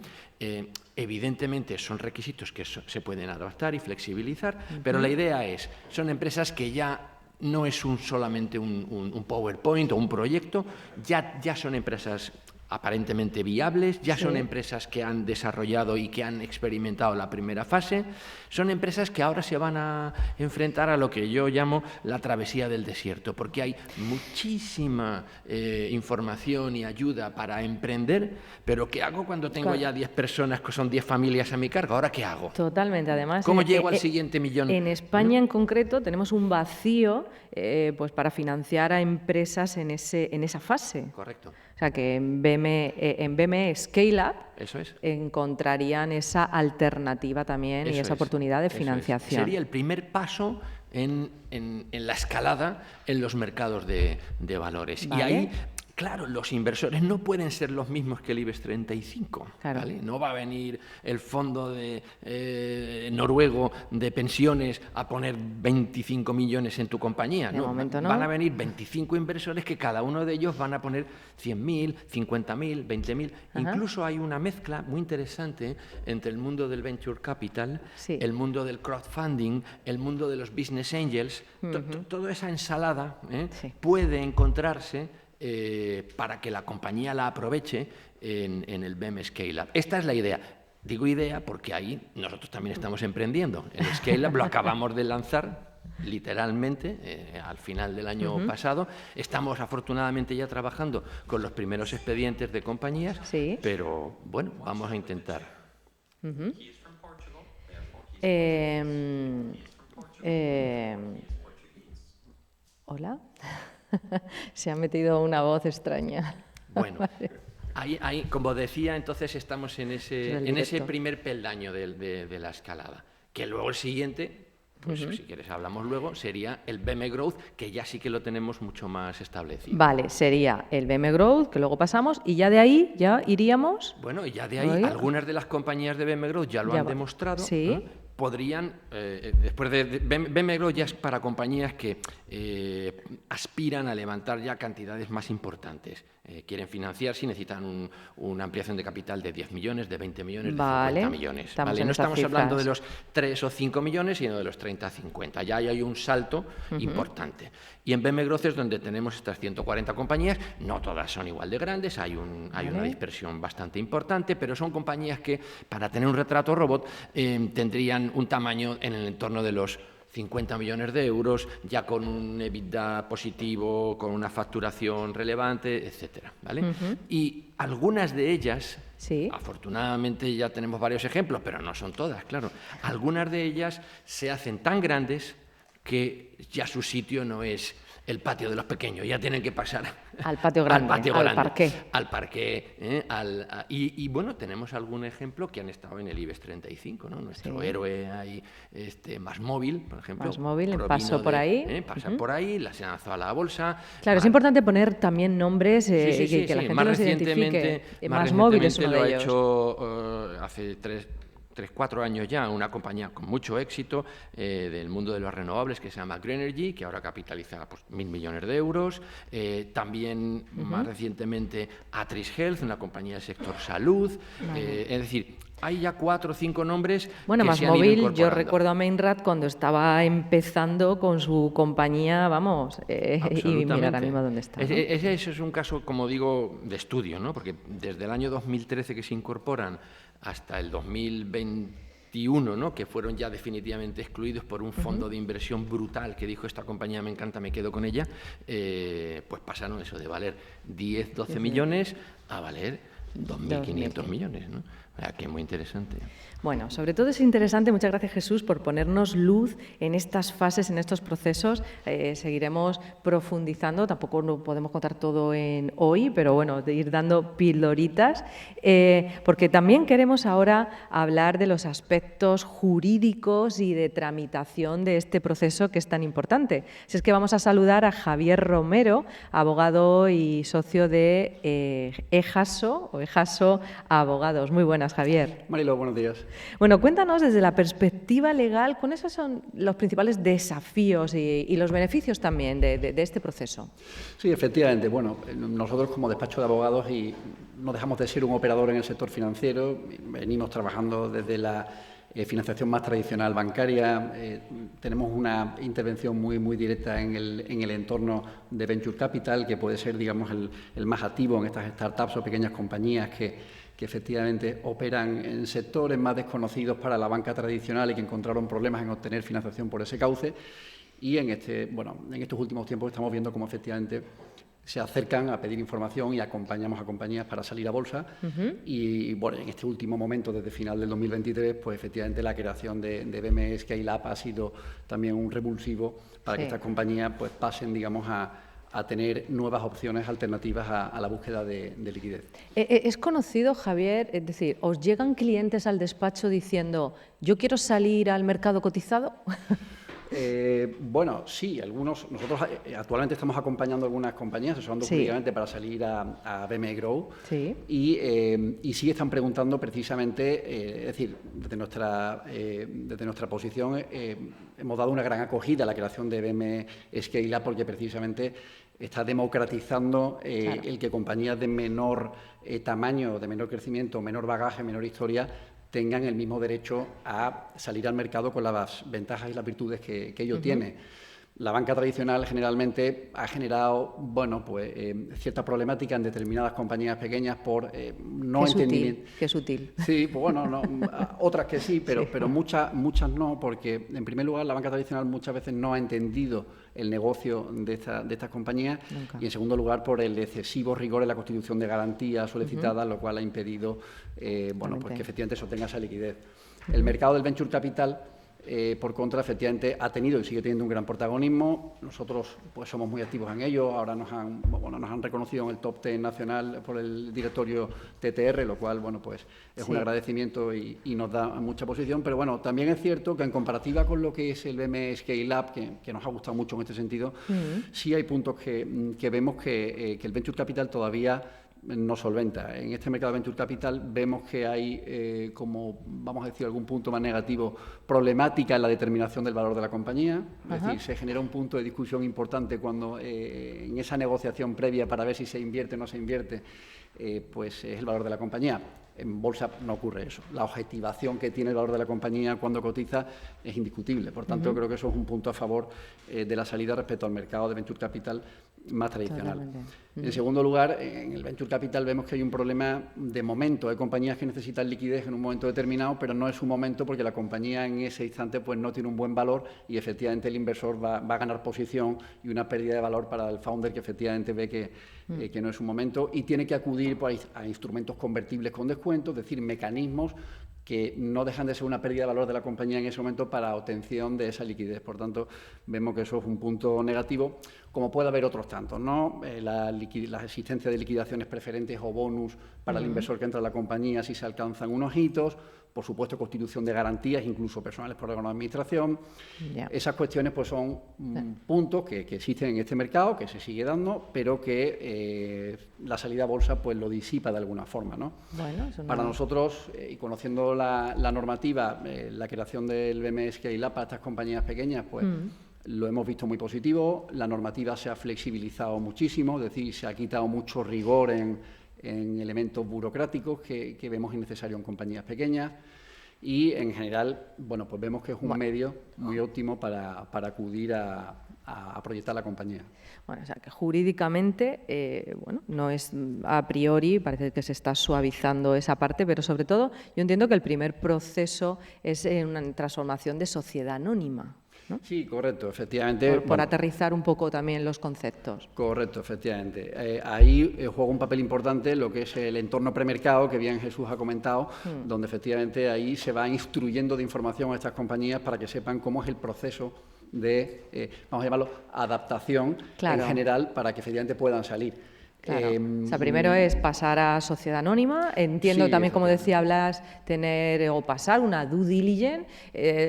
S7: Evidentemente son requisitos que se pueden adaptar y flexibilizar, pero la idea es, son empresas que ya no es solamente un PowerPoint o un proyecto, ya son empresas aparentemente viables, ya son empresas que han desarrollado y que han experimentado la primera fase, son empresas que ahora se van a enfrentar a lo que yo llamo la travesía del desierto, porque hay muchísima información y ayuda para emprender, pero ¿qué hago cuando tengo ya 10 personas, que son 10 familias a mi cargo? ¿Ahora qué hago?
S2: Totalmente, además.
S7: ¿Cómo llego al siguiente millón?
S2: En España, en concreto, tenemos un vacío pues para financiar a empresas en esa fase.
S7: Correcto.
S2: O sea, que en BME Scale Up
S7: Eso es.
S2: encontrarían esa alternativa también y
S7: Eso
S2: esa
S7: es,
S2: oportunidad de
S7: eso es.
S2: financiación.
S7: Sería el primer paso en la escalada en los mercados de valores.
S2: Vale.
S7: Y ahí, claro, los inversores no pueden ser los mismos que el IBEX 35.
S2: Claro.
S7: ¿Vale? No va a venir el fondo noruego de pensiones a poner 25 millones en tu compañía.
S2: De momento no.
S7: Van a venir 25 inversores que cada uno de ellos van a poner 100.000, 50.000, 20.000. Incluso hay una mezcla muy interesante entre el mundo del venture capital,
S2: Sí.
S7: el mundo del crowdfunding, el mundo de los business angels. Toda esa ensalada
S2: Sí.
S7: puede encontrarse para que la compañía la aproveche en el BEM Scale Up. Esta es la idea. Digo idea porque ahí nosotros también estamos emprendiendo. El Scale Up lo acabamos de lanzar literalmente al final del año pasado. Estamos afortunadamente ya trabajando con los primeros expedientes de compañías,
S2: Sí.
S7: pero bueno, vamos a intentar.
S2: Hola. Se ha metido una voz extraña.
S7: Bueno, ahí, como decía, entonces estamos en ese
S2: directo.
S7: primer peldaño de la escalada, que luego el siguiente, pues si quieres hablamos luego, sería el BME Growth, que ya sí que lo tenemos mucho más establecido.
S2: Vale, sería el BME Growth, que luego pasamos, y ya de ahí ya iríamos.
S7: Bueno, y ya de ahí,
S2: Oiga.
S7: algunas de las compañías de BME Growth ya lo
S2: Ya
S7: han
S2: va.
S7: demostrado.
S2: Sí.
S7: ¿no? Podrían, después de BME Growth ya es para compañías que aspiran a levantar ya cantidades más importantes. Quieren financiarse y necesitan una ampliación de capital de 10 millones, de 20 millones,
S2: Vale,
S7: de 50 millones.
S2: estamos
S7: ¿vale?
S2: en
S7: No
S2: esas
S7: estamos hablando de
S2: cifras.
S7: los 3 o 5 millones, sino de los 30 a 50. Ya ahí hay un salto importante. Y en BME Growth es donde tenemos estas 140 compañías. No todas son igual de grandes, hay una dispersión bastante importante, pero son compañías que, para tener un retrato robot, tendrían un tamaño en el entorno de los 50 millones de euros, ya con un EBITDA positivo, con una facturación relevante, etcétera, ¿vale? Y algunas de ellas,
S2: Sí.
S7: afortunadamente ya tenemos varios ejemplos, pero no son todas, claro. Algunas de ellas se hacen tan grandes que ya su sitio no es el patio de los pequeños, ya tienen que pasar
S2: al patio grande, al parqué.
S7: Al parqué, y bueno, tenemos algún ejemplo que han estado en el IBEX 35, ¿no? Nuestro héroe ahí, MásMóvil, por ejemplo.
S2: MásMóvil pasó por ahí.
S7: Pasa por ahí, la se lanzó a la bolsa.
S2: Claro, es importante poner también nombres que la gente los identifique. MásMóvil es uno de ellos.
S7: Lo ha hecho hace 3-4 años ya, una compañía con mucho éxito del mundo de los renovables que se llama Greenergy, que ahora capitaliza pues, 1.000 millones de euros. También, más recientemente, Atris Health, una compañía del sector salud. Es decir, hay ya 4 o 5 nombres
S2: bueno,
S7: que se han ido
S2: MásMóvil,
S7: incorporando.
S2: yo recuerdo a Mainrad cuando estaba empezando con su compañía, vamos, y mira ahora mismo dónde está, ¿no?
S7: Ese es un caso, como digo, de estudio, ¿no? Porque desde el año 2013 que se incorporan hasta el 2021, ¿no? Que fueron ya definitivamente excluidos por un fondo de inversión brutal que dijo: esta compañía me encanta, me quedo con ella, pues pasaron eso de valer 10-12 millones a valer 2.500 millones, ¿no? O sea, que es muy interesante.
S2: Bueno, sobre todo es interesante, muchas gracias Jesús por ponernos luz en estas fases, en estos procesos. Seguiremos profundizando, tampoco lo podemos contar todo en hoy, pero bueno, de ir dando pildoritas, porque también queremos ahora hablar de los aspectos jurídicos y de tramitación de este proceso que es tan importante. Así es que vamos a saludar a Javier Romero, abogado y socio de EJASO Abogados. Muy buenas, Javier.
S8: Marilo, buenos días.
S2: Bueno, cuéntanos desde la perspectiva legal, ¿cuáles son los principales desafíos y los beneficios también de este proceso?
S8: Sí, efectivamente. Bueno, nosotros como despacho de abogados y no dejamos de ser un operador en el sector financiero, venimos trabajando desde la financiación más tradicional bancaria, tenemos una intervención muy directa en el entorno de Venture Capital, que puede ser, digamos, el más activo en estas startups o pequeñas compañías que efectivamente operan en sectores más desconocidos para la banca tradicional y que encontraron problemas en obtener financiación por ese cauce. Y en estos últimos tiempos estamos viendo cómo efectivamente se acercan a pedir información y acompañamos a compañías para salir a bolsa. Y bueno, en este último momento, desde final del 2023, pues efectivamente la creación de BM Scale Up ha sido también un revulsivo para que estas compañías pues pasen, digamos, a tener nuevas opciones alternativas a la búsqueda de liquidez.
S2: ¿Es conocido, Javier, es decir, os llegan clientes al despacho diciendo yo quiero salir al mercado cotizado?
S8: Bueno, sí, nosotros actualmente estamos acompañando a algunas compañías, asesorando jurídicamente para salir a BME Grow, y sí están preguntando precisamente, es decir, desde nuestra posición hemos dado una gran acogida a la creación de BME Scale Up porque precisamente está democratizando el que compañías de menor tamaño, de menor crecimiento, menor bagaje, menor historia, tengan el mismo derecho a salir al mercado con las ventajas y las virtudes que ello tiene. La banca tradicional generalmente ha generado, cierta problemática en determinadas compañías pequeñas por no entendimiento.
S2: Qué sutil.
S8: Sí, pues bueno, otras que sí, pero muchas no, porque en primer lugar la banca tradicional muchas veces no ha entendido el negocio de estas compañías. Nunca. Y en segundo lugar por el excesivo rigor en la constitución de garantías solicitadas, lo cual ha impedido pues que efectivamente se obtenga esa liquidez. El mercado del venture capital, por contra, efectivamente, ha tenido y sigue teniendo un gran protagonismo. Nosotros pues somos muy activos en ello. Ahora nos han reconocido en el top 10 nacional por el directorio TTR, lo cual pues es un agradecimiento y nos da mucha posición. Pero bueno, también es cierto que en comparativa con lo que es el BME Scale Up, que nos ha gustado mucho en este sentido, sí hay puntos que vemos que el Venture Capital todavía no solventa. En este mercado de Venture Capital vemos que hay, como vamos a decir, algún punto más negativo, problemática en la determinación del valor de la compañía. Es decir, se genera un punto de discusión importante cuando en esa negociación previa para ver si se invierte o no se invierte, pues es el valor de la compañía. En bolsa no ocurre eso. La objetivación que tiene el valor de la compañía cuando cotiza es indiscutible. Por tanto, creo que eso es un punto a favor de la salida respecto al mercado de Venture Capital más tradicional. En segundo lugar, en el Venture Capital vemos que hay un problema de momento. Hay compañías que necesitan liquidez en un momento determinado, pero no es su momento porque la compañía en ese instante pues no tiene un buen valor y efectivamente el inversor va a ganar posición y una pérdida de valor para el founder que efectivamente ve que no es su momento y tiene que acudir pues, a instrumentos convertibles con descuento, es decir, mecanismos que no dejan de ser una pérdida de valor de la compañía en ese momento para obtención de esa liquidez. Por tanto, vemos que eso es un punto negativo, como puede haber otros tantos, ¿no? La existencia de liquidaciones preferentes o bonus para el inversor que entra a la compañía si se alcanzan unos hitos, por supuesto, constitución de garantías, incluso personales por órganos de administración. Esas cuestiones pues son puntos que existen en este mercado, que se sigue dando, pero que la salida a bolsa pues lo disipa de alguna forma, ¿no?
S2: Bueno,
S8: para nosotros, y conociendo la normativa, la creación del BME Scale Up para estas compañías pequeñas, pues lo hemos visto muy positivo. La normativa se ha flexibilizado muchísimo, es decir, se ha quitado mucho rigor en elementos burocráticos que vemos innecesarios en compañías pequeñas y, en general, bueno, pues vemos que es un medio muy óptimo para acudir a proyectar la compañía.
S2: Bueno, o sea, que jurídicamente, bueno, no es a priori, parece que se está suavizando esa parte, pero sobre todo yo entiendo que el primer proceso es una transformación de sociedad anónima, ¿no?
S8: Sí, correcto, efectivamente.
S2: Por aterrizar un poco también los conceptos.
S8: Correcto, efectivamente. Ahí juega un papel importante lo que es el entorno premercado, que bien Jesús ha comentado, donde efectivamente ahí se va instruyendo de información a estas compañías para que sepan cómo es el proceso de, vamos a llamarlo, adaptación en general para que efectivamente puedan salir.
S2: Claro. O sea, primero es pasar a sociedad anónima. Entiendo también, como decía Blas, tener o pasar una due diligence.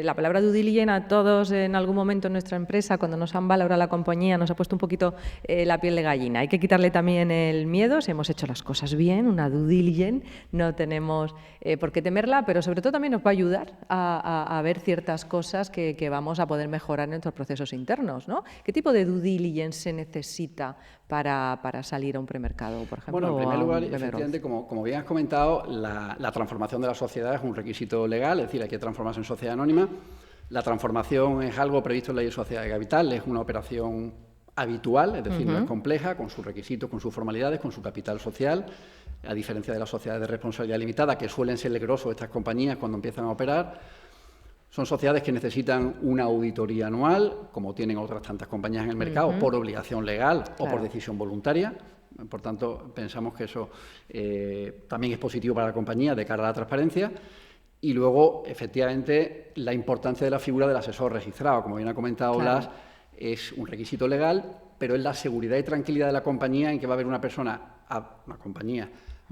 S2: La palabra due diligence a todos en algún momento en nuestra empresa, cuando nos han valorado la compañía, nos ha puesto un poquito la piel de gallina. Hay que quitarle también el miedo. Si hemos hecho las cosas bien, una due diligence, no tenemos por qué temerla, pero sobre todo también nos va a ayudar a ver ciertas cosas que vamos a poder mejorar en nuestros procesos internos, ¿no? ¿Qué tipo de due diligence se necesita para salir a un premercado, por ejemplo?
S8: Bueno, en primer lugar, efectivamente, como bien has comentado, la transformación de la sociedad es un requisito legal, es decir, hay que transformarse en sociedad anónima. La transformación es algo previsto en la Ley de Sociedades de Capital, es una operación habitual, es decir, no es compleja, con sus requisitos, con sus formalidades, con su capital social, a diferencia de las sociedades de responsabilidad limitada, que suelen ser el grosso de estas compañías cuando empiezan a operar. Son sociedades que necesitan una auditoría anual, como tienen otras tantas compañías en el mercado, por obligación legal o por decisión voluntaria. Por tanto, pensamos que eso también es positivo para la compañía de cara a la transparencia. Y luego, efectivamente, la importancia de la figura del asesor registrado. Como bien ha comentado Blas, es un requisito legal, pero es la seguridad y tranquilidad de la compañía en que va a haber una compañía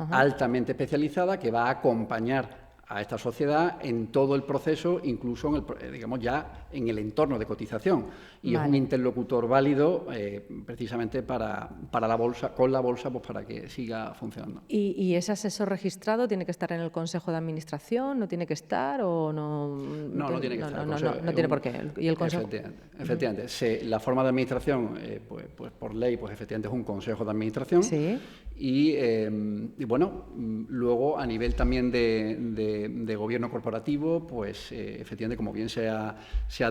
S8: altamente especializada que va a acompañar a esta sociedad en todo el proceso, incluso digamos ya en el entorno de cotización. Y es un interlocutor válido precisamente para la bolsa, con la bolsa, pues para que siga funcionando.
S2: ¿Y ese asesor registrado tiene que estar en el Consejo de Administración? ¿No tiene que estar o no?
S8: No tiene que estar.
S2: No tiene por qué. ¿Y el Consejo?
S8: Efectivamente. La forma de administración, pues por ley, pues efectivamente es un Consejo de Administración.
S2: Sí.
S8: Y bueno, luego a nivel también de gobierno corporativo, pues efectivamente, como bien se ha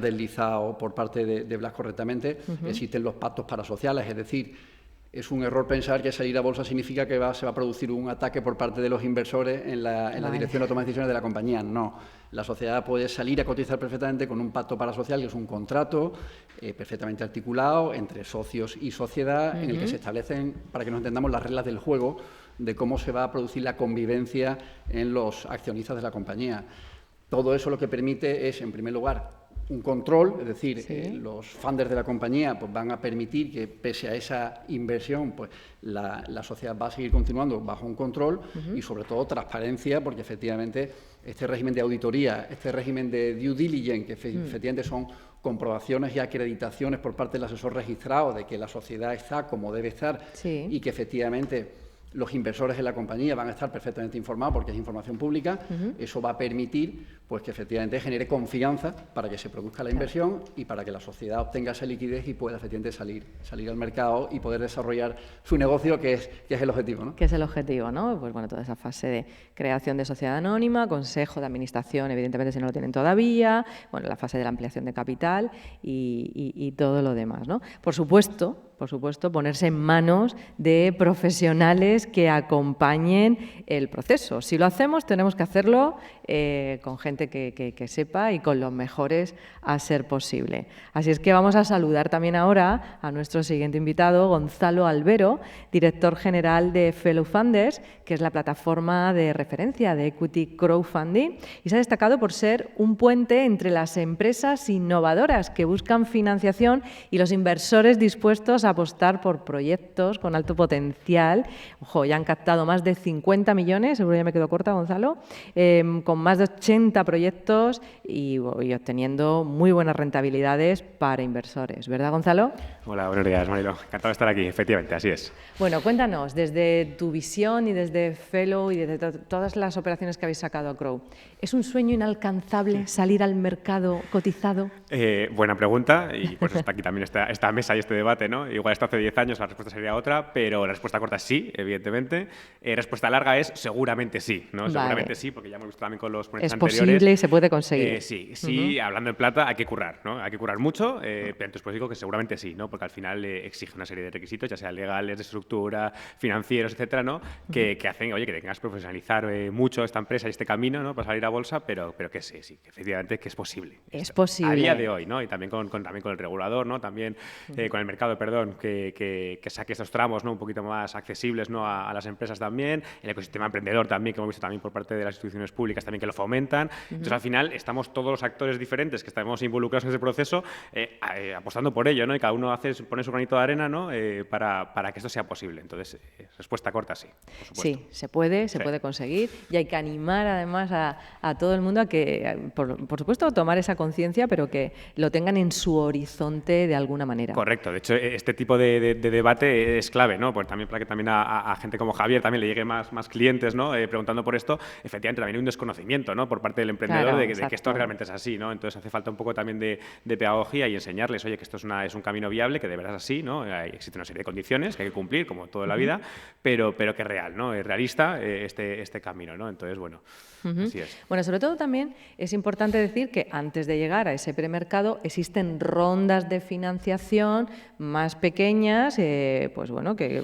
S8: deslizado por parte de Blas correctamente, existen los pactos parasociales, es decir, es un error pensar que salir a bolsa significa que se va a producir un ataque por parte de los inversores en la dirección de toma de decisiones de la compañía. No, la sociedad puede salir a cotizar perfectamente con un pacto parasocial, que es un contrato perfectamente articulado entre socios y sociedad, en el que se establecen, para que nos entendamos, las reglas del juego de cómo se va a producir la convivencia en los accionistas de la compañía. Todo eso lo que permite es, en primer lugar, un control, es decir, los funders de la compañía pues, van a permitir que, pese a esa inversión, pues la sociedad va a seguir continuando bajo un control y, sobre todo, transparencia, porque efectivamente este régimen de auditoría, este régimen de due diligence, que efectivamente son comprobaciones y acreditaciones por parte del asesor registrado de que la sociedad está como debe estar y que efectivamente los inversores en la compañía van a estar perfectamente informados porque es información pública. Eso va a permitir pues, que efectivamente genere confianza para que se produzca la inversión y para que la sociedad obtenga esa liquidez y pueda efectivamente salir al mercado y poder desarrollar su negocio, que es el objetivo, ¿no?
S2: Que es el objetivo, ¿no? Pues bueno, toda esa fase de creación de sociedad anónima, consejo de administración, evidentemente si no lo tienen todavía, bueno, la fase de la ampliación de capital y todo lo demás, ¿no? Por supuesto, ponerse en manos de profesionales que acompañen el proceso. Si lo hacemos, tenemos que hacerlo con gente gente que sepa y con los mejores a ser posible. Así es que vamos a saludar también ahora a nuestro siguiente invitado, Gonzalo Albero, director general de Fellow Funders, que es la plataforma de referencia de Equity Crowdfunding, y se ha destacado por ser un puente entre las empresas innovadoras que buscan financiación y los inversores dispuestos a apostar por proyectos con alto potencial. Ojo, ya han captado más de 50 millones, seguro ya me quedo corta, Gonzalo, con más de 80 proyectos y obteniendo muy buenas rentabilidades para inversores. ¿Verdad, Gonzalo?
S9: Hola, buenos días, Marilo. Encantado de estar aquí, efectivamente, así es.
S2: Bueno, cuéntanos, desde tu visión y desde Fellow y desde todas las operaciones que habéis sacado a Crow, ¿es un sueño inalcanzable salir al mercado cotizado?
S9: Buena pregunta, y pues está aquí también esta mesa y este debate, ¿no? Igual esto hace 10 años la respuesta sería otra, pero la respuesta corta es sí, evidentemente. Respuesta larga es seguramente sí, ¿no?
S2: Vale.
S9: Seguramente sí, porque ya hemos visto también con los ponentes
S2: Es
S9: anteriores.
S2: posible y se puede conseguir.
S9: Sí, hablando en plata hay que currar, ¿no? Hay que currar mucho, pero entonces pues digo que seguramente sí, ¿no? Porque al final exige una serie de requisitos, ya sean legales, de estructura, financieros, etcétera, ¿no? Que hacen, oye, que tengas que profesionalizar mucho esta empresa y este camino, ¿no? Para salir a bolsa, pero que sí, que efectivamente que es posible.
S2: Es posible.
S9: A día de hoy, ¿no? Y también también con el regulador, ¿no? También con el mercado, perdón, que saque estos tramos, ¿no? Un poquito más accesibles, ¿no? A las empresas también, el ecosistema emprendedor también, que hemos visto también por parte de las instituciones públicas también que lo fomentan. Entonces, al final, estamos todos los actores diferentes que estamos involucrados en ese proceso apostando por ello, ¿no? Y cada uno pone su granito de arena, ¿no? Para que esto sea posible. Entonces, respuesta corta, sí, por supuesto.
S2: Sí, se puede conseguir y hay que animar además a todo el mundo a que, por supuesto, tomar esa conciencia, pero que lo tengan en su horizonte de alguna manera.
S9: Correcto. De hecho, este tipo de debate es clave, ¿no? Pues también para que también a gente como Javier también le llegue más clientes, ¿no? Preguntando por esto, efectivamente también hay un desconocimiento, ¿no? Por parte del emprendedor,
S2: claro,
S9: de que esto realmente es así, ¿no? Entonces hace falta un poco también de pedagogía y enseñarles, oye, que esto es un camino viable, que de verdad es así, ¿no? Existe una serie de condiciones que hay que cumplir, como toda la vida, pero que es real, ¿no? Es realista este camino, ¿no? Entonces, bueno, así es.
S2: Bueno, sobre todo también es importante decir que antes de llegar a ese premercado existen rondas de financiación más pequeñas, pues bueno, que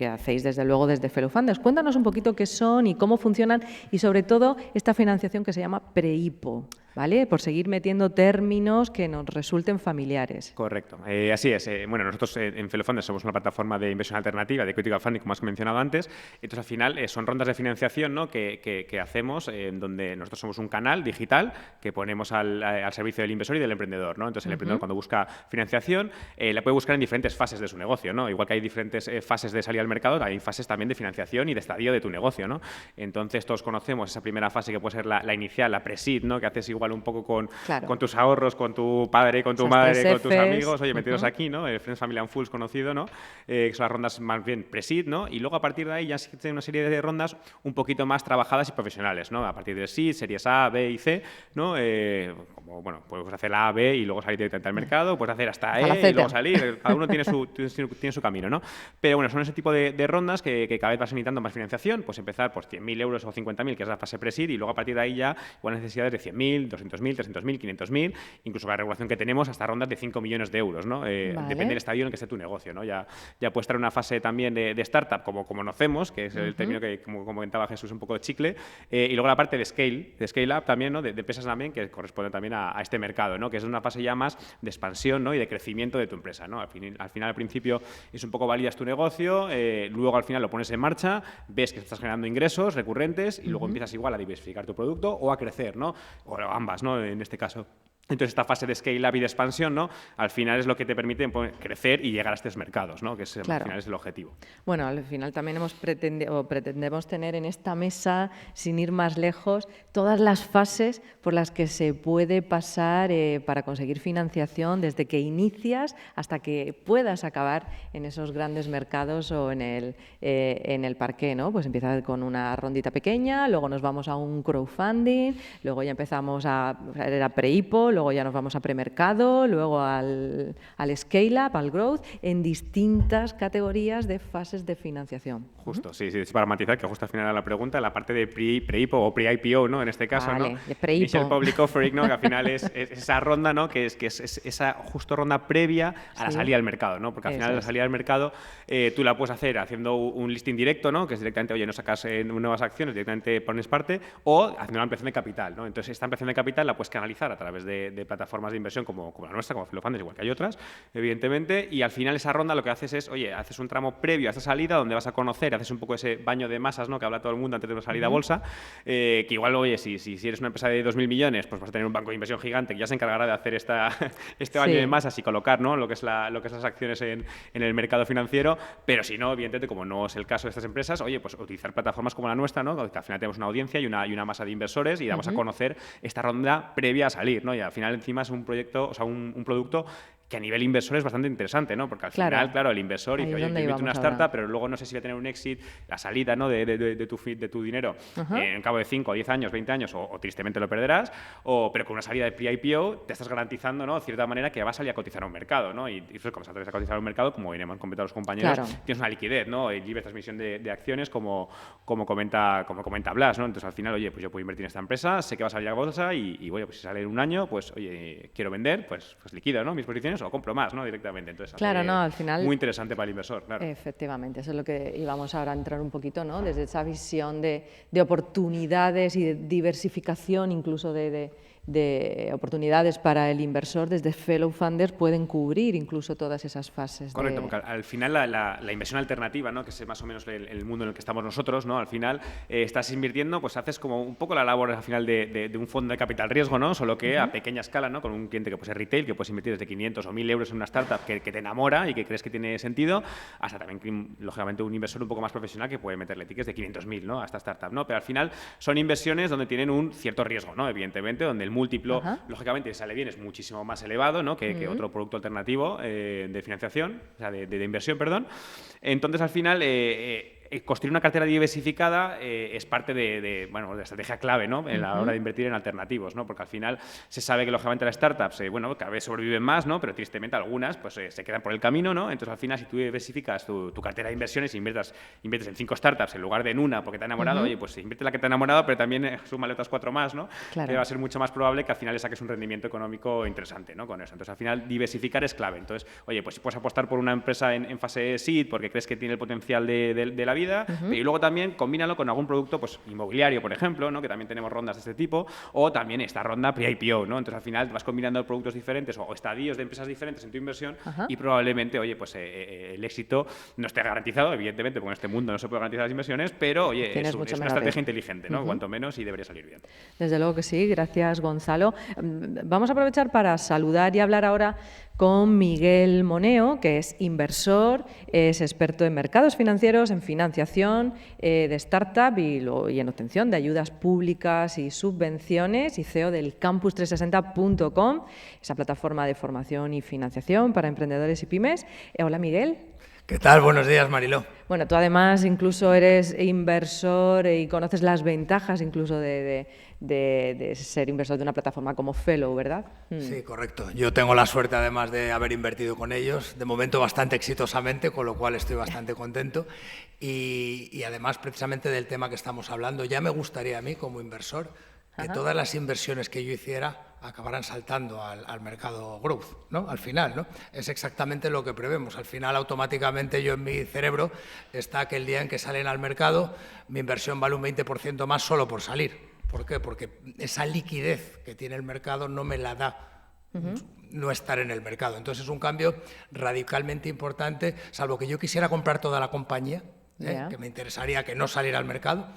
S2: hacéis desde luego desde Fellow Funders. Cuéntanos un poquito qué son y cómo funcionan y sobre todo esta financiación que se llama pre-IPO, ¿vale? Por seguir metiendo términos que nos resulten familiares.
S9: Correcto, así es. Bueno, nosotros en Fellow Funders somos una plataforma de inversión alternativa, de equity crowdfunding, como has mencionado antes. Entonces, al final, son rondas de financiación, ¿no? que hacemos, donde nosotros somos un canal digital que ponemos al servicio del inversor y del emprendedor, ¿no? Entonces, el emprendedor, cuando busca financiación, la puede buscar en diferentes fases de su negocio, ¿no? Igual que hay diferentes fases de salida al mercado, hay fases también de financiación y de estadio de tu negocio, ¿no? Entonces, todos conocemos esa primera fase que puede ser la inicial, la pre-seed, ¿no? Que haces igual un poco con tus ahorros, con tu padre, con tu madre, con tus amigos, oye, metidos aquí, ¿no? El Friends, Family and Fools conocido, ¿no? Que son las rondas más bien pre-seed, ¿no? Y luego a partir de ahí ya se tiene una serie de rondas un poquito más trabajadas y profesionales, ¿no? A partir de seed, series A, B y C, ¿no? Como, bueno, puedes hacer la A, B y luego salir directamente al mercado, puedes hacer hasta E y luego salir, cada uno tiene su camino, ¿no? Pero bueno, son ese tipo de rondas que cada vez vas limitando más financiación, pues empezar por 100.000 euros o 50.000, que es la fase pre-seed, y luego a partir de ahí ya igual necesidades de 100.000, 200.000, 300.000, 500.000, incluso con la regulación que tenemos hasta rondas de 5 millones de euros, ¿no? Depende del estadio en el que esté tu negocio, ¿no? Ya puede estar en una fase también de startup, como conocemos, que es el término que, como comentaba Jesús, un poco de chicle, y luego la parte de scale up también, ¿no? De empresas también que corresponde también a este mercado, ¿no? Que es una fase ya más de expansión, ¿no? Y de crecimiento de tu empresa, ¿no? Al final, al principio, es un poco validas tu negocio, luego al final lo pones en marcha, ves que estás generando ingresos recurrentes y luego empiezas igual a diversificar tu producto o a crecer, ¿no? O ambas, ¿no? En este caso. Entonces, esta fase de scale-up y de expansión, ¿no? Al final es lo que te permite crecer y llegar a estos mercados, ¿no? Que al final es el objetivo.
S2: Bueno, al final también pretendemos tener en esta mesa, sin ir más lejos, todas las fases por las que se puede pasar para conseguir financiación, desde que inicias hasta que puedas acabar en esos grandes mercados o en el parqué, ¿no? Pues empieza con una rondita pequeña, luego nos vamos a un crowdfunding, luego ya empezamos a pre-IPO, luego ya nos vamos a premercado, luego al scale-up, al growth, en distintas categorías de fases de financiación.
S9: Justo, sí, para matizar, que justo al final era la pregunta, la parte de pre-IPO o pre-IPO, ¿no? En este caso,
S2: vale,
S9: ¿no?
S2: De pre-IPO.
S9: Initial Public Offering, ¿no? Que al final es esa ronda, ¿no? Que es esa justo ronda previa a la salida al mercado, ¿no? Porque al final la salida al mercado tú la puedes hacer haciendo un listing directo, ¿no? Que es directamente, oye, no sacas nuevas acciones, directamente pones parte, o haciendo una ampliación de capital, ¿no? Entonces, esta ampliación de capital la puedes canalizar a través de plataformas de inversión como la nuestra, como Fellow Funders, igual que hay otras, evidentemente, y al final esa ronda lo que haces es, oye, haces un tramo previo a esa salida donde vas a conocer, haces un poco ese baño de masas, ¿no? Que habla todo el mundo antes de una salida a bolsa, que igual, oye, si eres una empresa de 2.000 millones, pues vas a tener un banco de inversión gigante que ya se encargará de hacer este baño de masas y colocar, ¿no? lo que es las acciones en el mercado financiero, pero si no, evidentemente, como no es el caso de estas empresas, oye, pues utilizar plataformas como la nuestra, ¿no? Que al final tenemos una audiencia y una masa de inversores y damos a conocer esta ronda previa a salir, ¿no? Y al final encima es un proyecto, o sea, un producto que a nivel inversor es bastante interesante, ¿no? Porque al final, claro, el inversor dice, oye, yo invito una startup, pero luego no sé si va a tener un exit, la salida, ¿no? de tu dinero en cabo de 5, 10 años, 20 años, o tristemente lo perderás, pero con una salida de pre-IPO te estás garantizando, ¿no? De cierta manera que va a salir a cotizar a un mercado, ¿no? Y eso, como sales a cotizar a un mercado, como iremos comentando los compañeros, tienes una liquidez, ¿no? Libre transmisión de acciones, como comenta Blas, ¿no? Entonces, al final, oye, pues yo puedo invertir en esta empresa, sé que va a salir a bolsa y oye, pues si sale en un año, pues, oye, quiero vender, pues liquido, ¿no? Mis posiciones o compro más, ¿no? Directamente. Entonces,
S2: al final,
S9: muy interesante para el inversor, claro.
S2: Efectivamente, eso es lo que íbamos ahora a entrar un poquito, ¿no? Desde esa visión de oportunidades y de diversificación, incluso de oportunidades para el inversor, desde Fellow Funders pueden cubrir incluso todas esas fases.
S9: Correcto, porque al final la inversión alternativa, ¿no? Que es más o menos el mundo en el que estamos nosotros, ¿no? Al final estás invirtiendo, pues haces como un poco la labor al final de un fondo de capital riesgo, ¿no? Solo que a pequeña escala, ¿no? Con un cliente que puede ser retail, que puedes invertir desde 500 o 1.000 euros en una startup que te enamora y que crees que tiene sentido, hasta también, lógicamente, un inversor un poco más profesional que puede meterle tickets de 500.000, ¿no? A esta startup, ¿no? Pero al final son inversiones donde tienen un cierto riesgo, ¿no? Evidentemente, donde el múltiplo, lógicamente, si sale bien, es muchísimo más elevado, ¿no? que otro producto alternativo de financiación, o sea, de inversión, perdón. Entonces, al final, construir una cartera diversificada es parte de la estrategia clave, ¿no? En la hora de invertir en alternativos, ¿no? Porque al final se sabe que, lógicamente, las startups, cada vez sobreviven más, ¿no? Pero tristemente algunas pues se quedan por el camino, ¿no? Entonces, al final, si tú diversificas tu cartera de inversiones y inviertes en 5 startups en lugar de en una porque te ha enamorado, oye, pues invierte la que te ha enamorado, pero también súmale otras 4 más, ¿no? Claro. Que va a ser mucho más probable que al final le saques un rendimiento económico interesante, ¿no? Con eso. Entonces, al final, diversificar es clave. Entonces, oye, pues si puedes apostar por una empresa en fase seed porque crees que tiene el potencial de la vida, y luego también combínalo con algún producto pues inmobiliario, por ejemplo, ¿no? Que también tenemos rondas de este tipo, o también esta ronda pre-IPO, ¿no? Entonces, al final, vas combinando productos diferentes o estadios de empresas diferentes en tu inversión y probablemente, oye, pues el éxito no esté garantizado, evidentemente, porque en este mundo no se puede garantizar las inversiones, pero, oye, es una estrategia inteligente, ¿no? Cuanto menos, y debería salir bien.
S2: Desde luego que sí. Gracias, Gonzalo. Vamos a aprovechar para saludar y hablar ahora con Miguel Moneo, que es inversor, es experto en mercados financieros, en financiación de startup y en obtención de ayudas públicas y subvenciones, y CEO del campus360.com, esa plataforma de formación y financiación para emprendedores y pymes. Hola, Miguel.
S10: ¿Qué tal? Buenos días, Mariló.
S2: Bueno, tú además incluso eres inversor y conoces las ventajas incluso de ser inversor de una plataforma como Fellow, ¿verdad?
S10: Sí, correcto. Yo tengo la suerte además de haber invertido con ellos, de momento bastante exitosamente, con lo cual estoy bastante contento. Y además, precisamente del tema que estamos hablando, ya me gustaría a mí como inversor que todas las inversiones que yo hiciera acabarán saltando al mercado growth, ¿no? Al final, ¿no? Es exactamente lo que prevemos. Al final, automáticamente, yo en mi cerebro está que el día en que salen al mercado, mi inversión vale un 20% más solo por salir. ¿Por qué? Porque esa liquidez que tiene el mercado no me la da no estar en el mercado. Entonces, es un cambio radicalmente importante, salvo que yo quisiera comprar toda la compañía, que me interesaría que no saliera al mercado.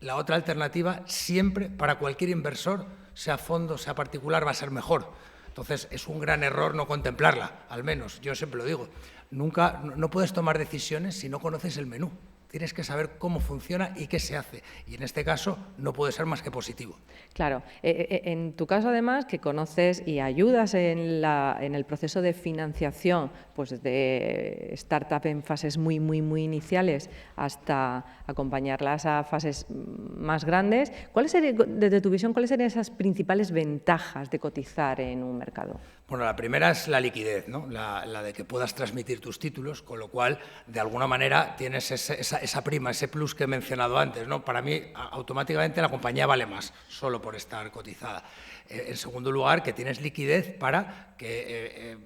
S10: La otra alternativa, siempre, para cualquier inversor, sea fondo, sea particular, va a ser mejor. Entonces, es un gran error no contemplarla, al menos. Yo siempre lo digo. No puedes tomar decisiones si no conoces el menú. tienes que saber cómo funciona y qué se hace. Y en este caso no puede ser más que positivo.
S2: Claro. En tu caso, además, que conoces y ayudas en el proceso de financiación, pues de startup en fases muy iniciales hasta acompañarlas a fases más grandes, desde tu visión, ¿cuáles serían esas principales ventajas de cotizar en un mercado?
S10: Bueno, la primera es la liquidez, ¿no? La de que puedas transmitir tus títulos, con lo cual, de alguna manera, tienes esa prima, ese plus que he mencionado antes, ¿no? Para mí, automáticamente la compañía vale más, solo por estar cotizada. En segundo lugar, que tienes liquidez para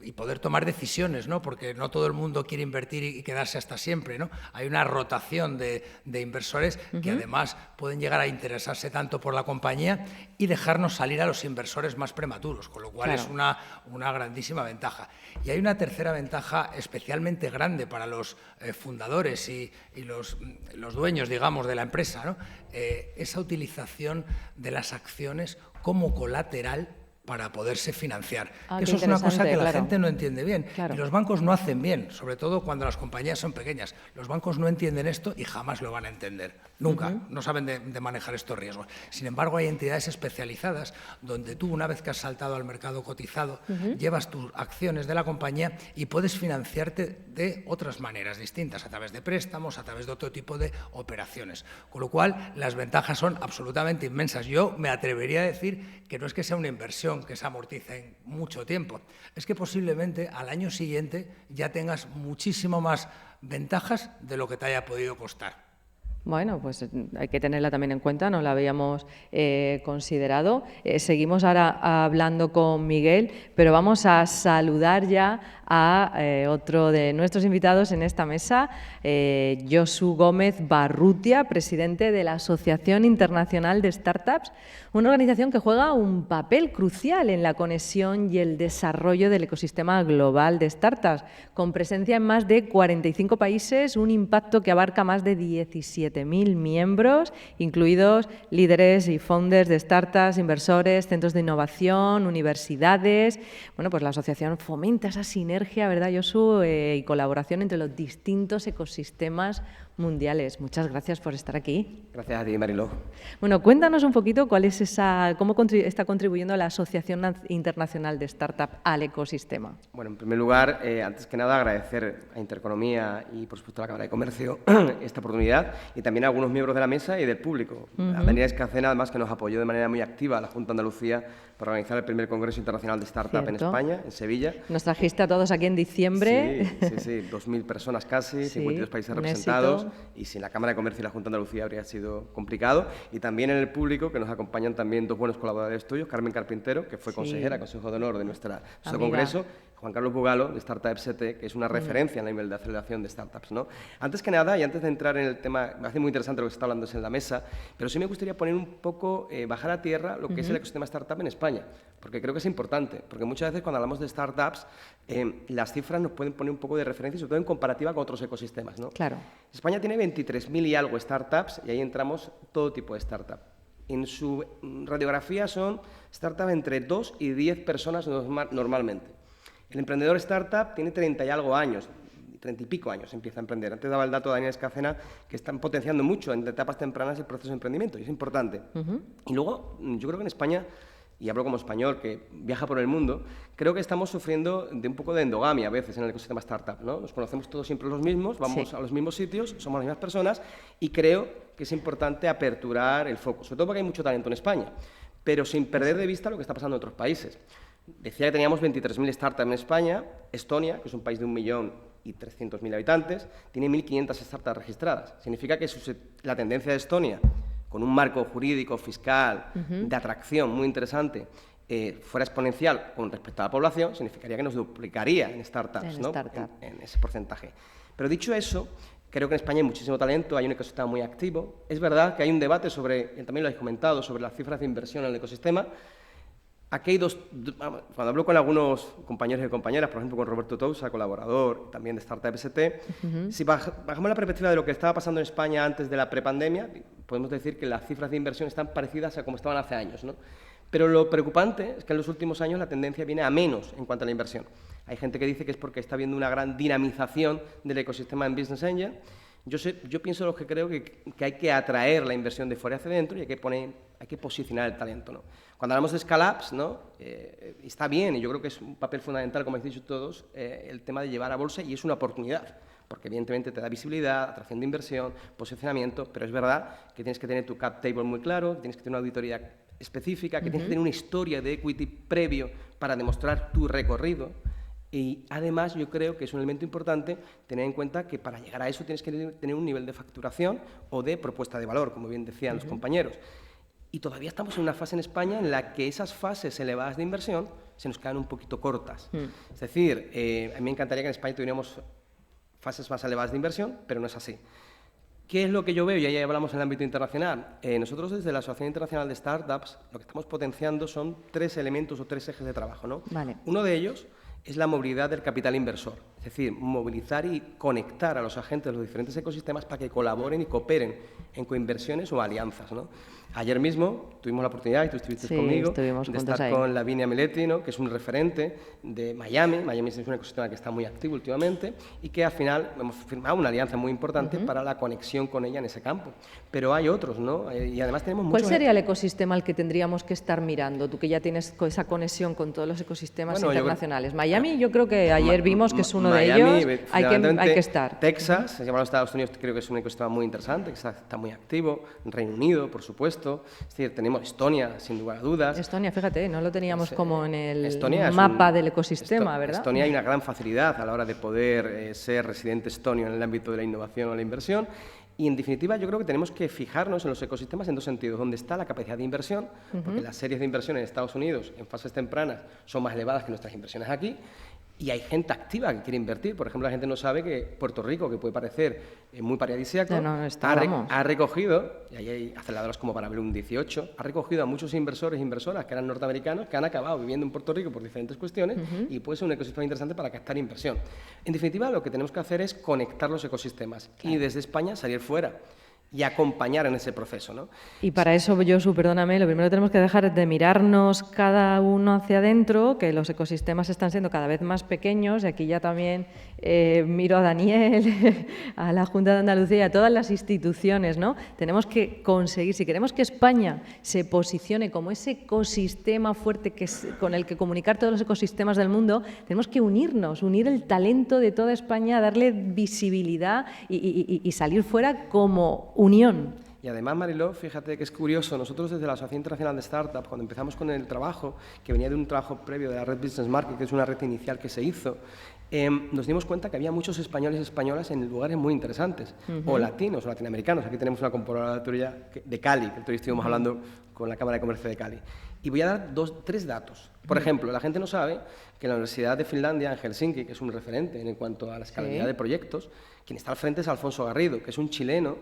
S10: y poder tomar decisiones, ¿no? Porque no todo el mundo quiere invertir y quedarse hasta siempre, ¿no? Hay una rotación de inversores que además pueden llegar a interesarse tanto por la compañía y dejarnos salir a los inversores más prematuros, con lo cual es una grandísima ventaja. Y hay una tercera ventaja especialmente grande para los fundadores y los dueños, digamos, de la empresa, ¿no? Esa utilización de las acciones como colateral para poderse financiar. Eso es una cosa que la gente no entiende bien. Y los bancos no hacen bien, sobre todo cuando las compañías son pequeñas. Los bancos no entienden esto y jamás lo van a entender. Nunca. No saben de manejar estos riesgos. Sin embargo, hay entidades especializadas donde tú, una vez que has saltado al mercado cotizado, llevas tus acciones de la compañía y puedes financiarte de otras maneras distintas, a través de préstamos, a través de otro tipo de operaciones. Con lo cual, las ventajas son absolutamente inmensas. Yo me atrevería a decir que no es que sea una inversión que se amortiza en mucho tiempo, es que posiblemente al año siguiente ya tengas muchísimo más ventajas de lo que te haya podido costar.
S2: Bueno, pues hay que tenerla también en cuenta, no la habíamos considerado. Seguimos ahora hablando con Miguel, pero vamos a saludar ya a otro de nuestros invitados en esta mesa, Josu Gómez Barrutia, presidente de la Asociación Internacional de Startups, una organización que juega un papel crucial en la conexión y el desarrollo del ecosistema global de startups, con presencia en más de 45 países, un impacto que abarca más de 17.000 miembros, incluidos líderes y founders de startups, inversores, centros de innovación, universidades. Bueno, pues la asociación fomenta esa sinergia, ¿verdad, Josu? Y colaboración entre los distintos ecosistemas mundiales. Muchas gracias por estar aquí.
S5: Gracias a ti, Mariló.
S2: Bueno, cuéntanos un poquito cómo está contribuyendo la Asociación Internacional de Startup al ecosistema.
S5: Bueno, en primer lugar, antes que nada, agradecer a Intereconomía y, por supuesto, a la Cámara de Comercio esta oportunidad y también a algunos miembros de la mesa y del público. A Daniel Escacena, además, que nos apoyó de manera muy activa a la Junta de Andalucía para organizar el primer Congreso Internacional de Startup en España, en Sevilla.
S2: Nos trajiste a todos aquí en diciembre.
S5: Sí, 2.000 personas casi, 52 países representados, y sin la Cámara de Comercio y la Junta de Andalucía habría sido complicado. Y también en el público, que nos acompañan también dos buenos colaboradores tuyos, Carmen Carpintero, que fue consejera, Consejo de Honor de nuestro Congreso, Juan Carlos Bugalo, de Startup ST, que es una referencia en el nivel de aceleración de startups, ¿no? Antes que nada, y antes de entrar en el tema, me hace muy interesante lo que se está hablando en la mesa, pero sí me gustaría poner un poco, bajar a tierra lo que es el ecosistema startup en España, porque creo que es importante, porque muchas veces cuando hablamos de startups, las cifras nos pueden poner un poco de referencia, sobre todo en comparativa con otros ecosistemas, ¿no?
S2: Claro.
S5: España tiene 23.000 y algo startups, y ahí entramos todo tipo de startup. En su radiografía son startups entre 2 y 10 personas normalmente. El emprendedor startup tiene 30 y algo años, 30 y pico años empieza a emprender. Antes daba el dato de Daniel Escacena, que están potenciando mucho en etapas tempranas el proceso de emprendimiento, y es importante. Y luego, yo creo que en España, y hablo como español que viaja por el mundo, creo que estamos sufriendo de un poco de endogamia a veces en el ecosistema startup, ¿no? Nos conocemos todos siempre los mismos, vamos a los mismos sitios, somos las mismas personas, y creo que es importante aperturar el foco, sobre todo porque hay mucho talento en España, pero sin perder de vista lo que está pasando en otros países. Decía que teníamos 23.000 startups en España. Estonia, que es un país de 1.300.000 habitantes, tiene 1.500 startups registradas. Significa que la tendencia de Estonia, con un marco jurídico, fiscal, de atracción muy interesante, fuera exponencial con respecto a la población, significaría que nos duplicaría en startups, ¿no? En ese porcentaje. Pero dicho eso, creo que en España hay muchísimo talento, hay un ecosistema muy activo. Es verdad que hay un debate sobre, también lo habéis comentado, sobre las cifras de inversión en el ecosistema. Aquí hay cuando hablo con algunos compañeros y compañeras, por ejemplo con Roberto Tousa, colaborador también de Startup ST, si bajamos la perspectiva de lo que estaba pasando en España antes de la prepandemia, podemos decir que las cifras de inversión están parecidas a como estaban hace años, ¿no? Pero lo preocupante es que en los últimos años la tendencia viene a menos en cuanto a la inversión. Hay gente que dice que es porque está habiendo una gran dinamización del ecosistema en Business Angel.
S11: Yo pienso lo que creo que hay que atraer la inversión de fuera hacia dentro y hay que posicionar el talento, ¿no? Cuando hablamos de scale-ups, ¿no? Está bien, y yo creo que es un papel fundamental, como habéis dicho todos, el tema de llevar a bolsa, y es una oportunidad, porque evidentemente te da visibilidad, atracción de inversión, posicionamiento, pero es verdad que tienes que tener tu cap table muy claro, que tienes que tener una auditoría específica, que tienes que tener una historia de equity previo para demostrar tu recorrido. Y además yo creo que es un elemento importante tener en cuenta que para llegar a eso tienes que tener un nivel de facturación o de propuesta de valor, como bien decían los compañeros. Y todavía estamos en una fase en España en la que esas fases elevadas de inversión se nos quedan un poquito cortas. Es decir, a mí me encantaría que en España tuviéramos fases más elevadas de inversión, pero no es así. ¿Qué es lo que yo veo? Y ahí hablamos en el ámbito internacional. Nosotros desde la Asociación Internacional de Startups lo que estamos potenciando son 3 elementos o 3 ejes de trabajo, ¿no?
S2: Vale.
S11: Uno de ellos es la movilidad del capital inversor, es decir, movilizar y conectar a los agentes de los diferentes ecosistemas para que colaboren y cooperen en coinversiones o alianzas, ¿no? Ayer mismo tuvimos la oportunidad, y tú estuviste conmigo, de estar con Lavinia Miletti, ¿no? Que es un referente de Miami. Miami es un ecosistema que está muy activo últimamente y que al final hemos firmado una alianza muy importante para la conexión con ella en ese campo. Pero hay otros, ¿no? Y además tenemos muchos...
S2: ¿Cuál sería el ecosistema al que tendríamos que estar mirando? Tú que ya tienes esa conexión con todos los ecosistemas internacionales. Miami, yo creo que ayer vimos que es uno de ellos. Hay que estar.
S11: Texas, se llama los Estados Unidos, creo que es un ecosistema muy interesante, que está muy activo. Reino Unido, por supuesto. Es decir, tenemos Estonia, sin lugar a dudas.
S2: Estonia, fíjate, no lo teníamos como en el mapa del ecosistema, ¿verdad?
S11: Estonia hay una gran facilidad a la hora de poder ser residente estonio en el ámbito de la innovación o la inversión. Y, en definitiva, yo creo que tenemos que fijarnos en los ecosistemas en 2 sentidos. Donde está la capacidad de inversión, porque las series de inversión en Estados Unidos, en fases tempranas, son más elevadas que nuestras inversiones aquí. Y hay gente activa que quiere invertir. Por ejemplo, la gente no sabe que Puerto Rico, que puede parecer muy paradisíaco, ha recogido, y ahí hay aceleradoras como para Bloom 18, ha recogido a muchos inversores e inversoras que eran norteamericanos, que han acabado viviendo en Puerto Rico por diferentes cuestiones, y puede ser un ecosistema interesante para captar inversión. En definitiva, lo que tenemos que hacer es conectar los ecosistemas y desde España salir fuera y acompañar en ese proceso, ¿no?
S2: Y para eso, Josu, perdóname, lo primero que tenemos que dejar es de mirarnos cada uno hacia adentro, que los ecosistemas están siendo cada vez más pequeños, y aquí ya también miro a Daniel, a la Junta de Andalucía, a todas las instituciones, ¿no? Tenemos que conseguir, si queremos que España se posicione como ese ecosistema fuerte con el que comunicar todos los ecosistemas del mundo, tenemos que unirnos, unir el talento de toda España, darle visibilidad y salir fuera como unión.
S11: Y además, Mariló, fíjate que es curioso, nosotros desde la Asociación Internacional de Startups, cuando empezamos con el trabajo, que venía de un trabajo previo de la Red Business Market, que es una red inicial que se hizo, nos dimos cuenta que había muchos españoles y españolas en lugares muy interesantes, o latinos o latinoamericanos. Aquí tenemos una convocatoria de Cali, que hoy estuvimos hablando con la Cámara de Comercio de Cali. Y voy a dar 3 datos. Por ejemplo, la gente no sabe que en la Universidad de Finlandia, en Helsinki, que es un referente en cuanto a la escalabilidad de proyectos, quien está al frente es Alfonso Garrido, que es un chileno,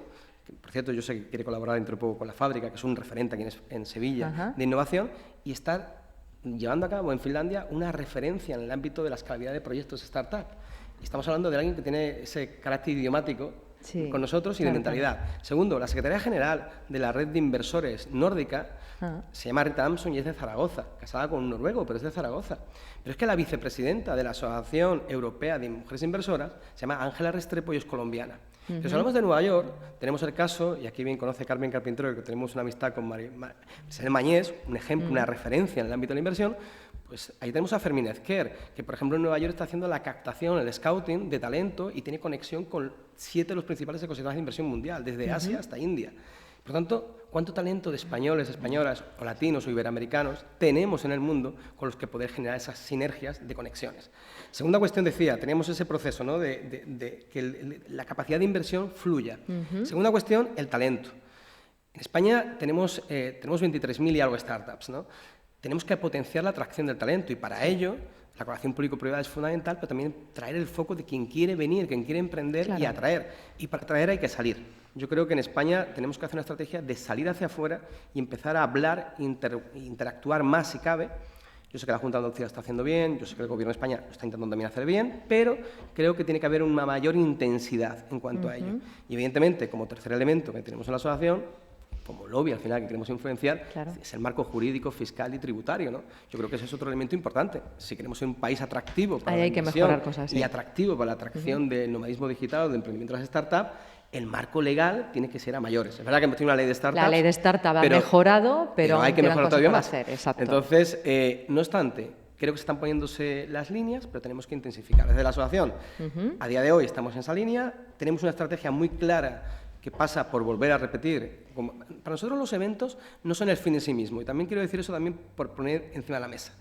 S11: que, por cierto, yo sé que quiere colaborar dentro de poco con la fábrica, que es un referente aquí en Sevilla de innovación, y está llevando a cabo en Finlandia una referencia en el ámbito de la escalabilidad de proyectos startup. Estamos hablando de alguien que tiene ese carácter idiomático con nosotros y de mentalidad. Segundo, la Secretaría General de la Red de Inversores Nórdica se llama Rita Amson y es de Zaragoza, casada con un noruego, pero es de Zaragoza. Pero es que la vicepresidenta de la Asociación Europea de Mujeres Inversoras se llama Ángela Restrepo y es colombiana. Si hablamos de Nueva York, tenemos el caso, y aquí bien conoce Carmen Carpintero, que tenemos una amistad con Isabel Mañés, un ejemplo, una referencia en el ámbito de la inversión. Pues ahí tenemos a Fermín Ezquer, que por ejemplo en Nueva York está haciendo la captación, el scouting de talento y tiene conexión con 7 de los principales ecosistemas de inversión mundial, desde Asia hasta India. Por tanto, ¿cuánto talento de españoles, españolas o latinos o iberoamericanos tenemos en el mundo con los que poder generar esas sinergias de conexiones? Segunda cuestión, decía, tenemos ese proceso, ¿no? de que la capacidad de inversión fluya. Segunda cuestión, el talento. En España tenemos 23.000 y algo startups, ¿no? Tenemos que potenciar la atracción del talento y para ello la colaboración público-privada es fundamental, pero también traer el foco de quien quiere venir, quien quiere emprender y atraer. Y para atraer hay que salir. Yo creo que en España tenemos que hacer una estrategia de salir hacia afuera y empezar a hablar, interactuar más si cabe. Yo sé que la Junta de Andalucía lo está haciendo bien, yo sé que el Gobierno de España lo está intentando también hacer bien, pero creo que tiene que haber una mayor intensidad en cuanto a ello. Y evidentemente, como tercer elemento que tenemos en la asociación, como lobby al final que queremos influenciar, es el marco jurídico, fiscal y tributario, ¿no? Yo creo que ese es otro elemento importante. Si queremos ser un país atractivo para la inversión y atractivo para la atracción del nomadismo digital o del emprendimiento de las startups, el marco legal tiene que ser a mayores. Es verdad que hemos tenido una ley de startups.
S2: La ley de startup ha mejorado, pero
S11: hay que mejorar todavía más.
S2: Exacto.
S11: Entonces, no obstante, creo que se están poniéndose las líneas, pero tenemos que intensificar. Desde la asociación, a día de hoy estamos en esa línea, tenemos una estrategia muy clara que pasa por volver a repetir. Para nosotros los eventos no son el fin en sí mismo, y también quiero decir eso también por poner encima de la mesa.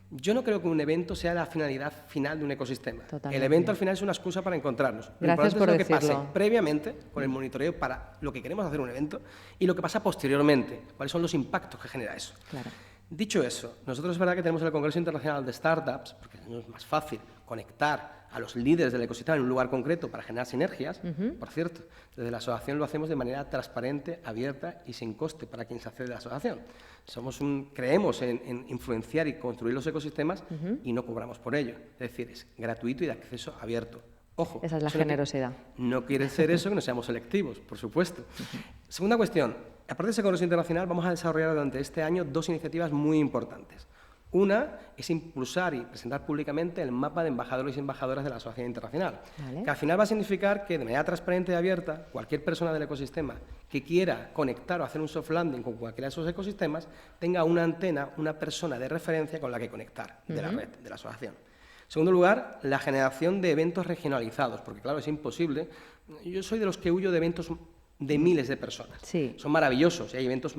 S11: Yo no creo que un evento sea la finalidad final de un ecosistema.
S2: Totalmente.
S11: El evento al final es una excusa para encontrarnos.
S2: Gracias por
S11: lo
S2: decirlo.
S11: que pase previamente con el monitoreo para lo que queremos hacer un evento y lo que pasa posteriormente, cuáles son los impactos que genera eso.
S2: Claro.
S11: Dicho eso, nosotros es verdad que tenemos el Congreso Internacional de Startups, porque no es más fácil conectar a los líderes del ecosistema en un lugar concreto para generar sinergias. Por cierto, desde la asociación lo hacemos de manera transparente, abierta y sin coste para quien se accede a la asociación. Creemos en influenciar y construir los ecosistemas y no cobramos por ello. Es decir, es gratuito y de acceso abierto. Ojo.
S2: Esa es la generosidad.
S11: No quiere ser eso que no seamos selectivos, por supuesto. Segunda cuestión. Aparte de ese Congreso Internacional, vamos a desarrollar durante este año 2 iniciativas muy importantes. Una es impulsar y presentar públicamente el mapa de embajadores y embajadoras de la Asociación Internacional, que al final va a significar que de manera transparente y abierta, cualquier persona del ecosistema que quiera conectar o hacer un soft landing con cualquiera de esos ecosistemas, tenga una antena, una persona de referencia con la que conectar de la red, de la asociación. En segundo lugar, la generación de eventos regionalizados, porque claro, es imposible. Yo soy de los que huyo de eventos de miles de personas.
S2: Sí.
S11: Son maravillosos y hay eventos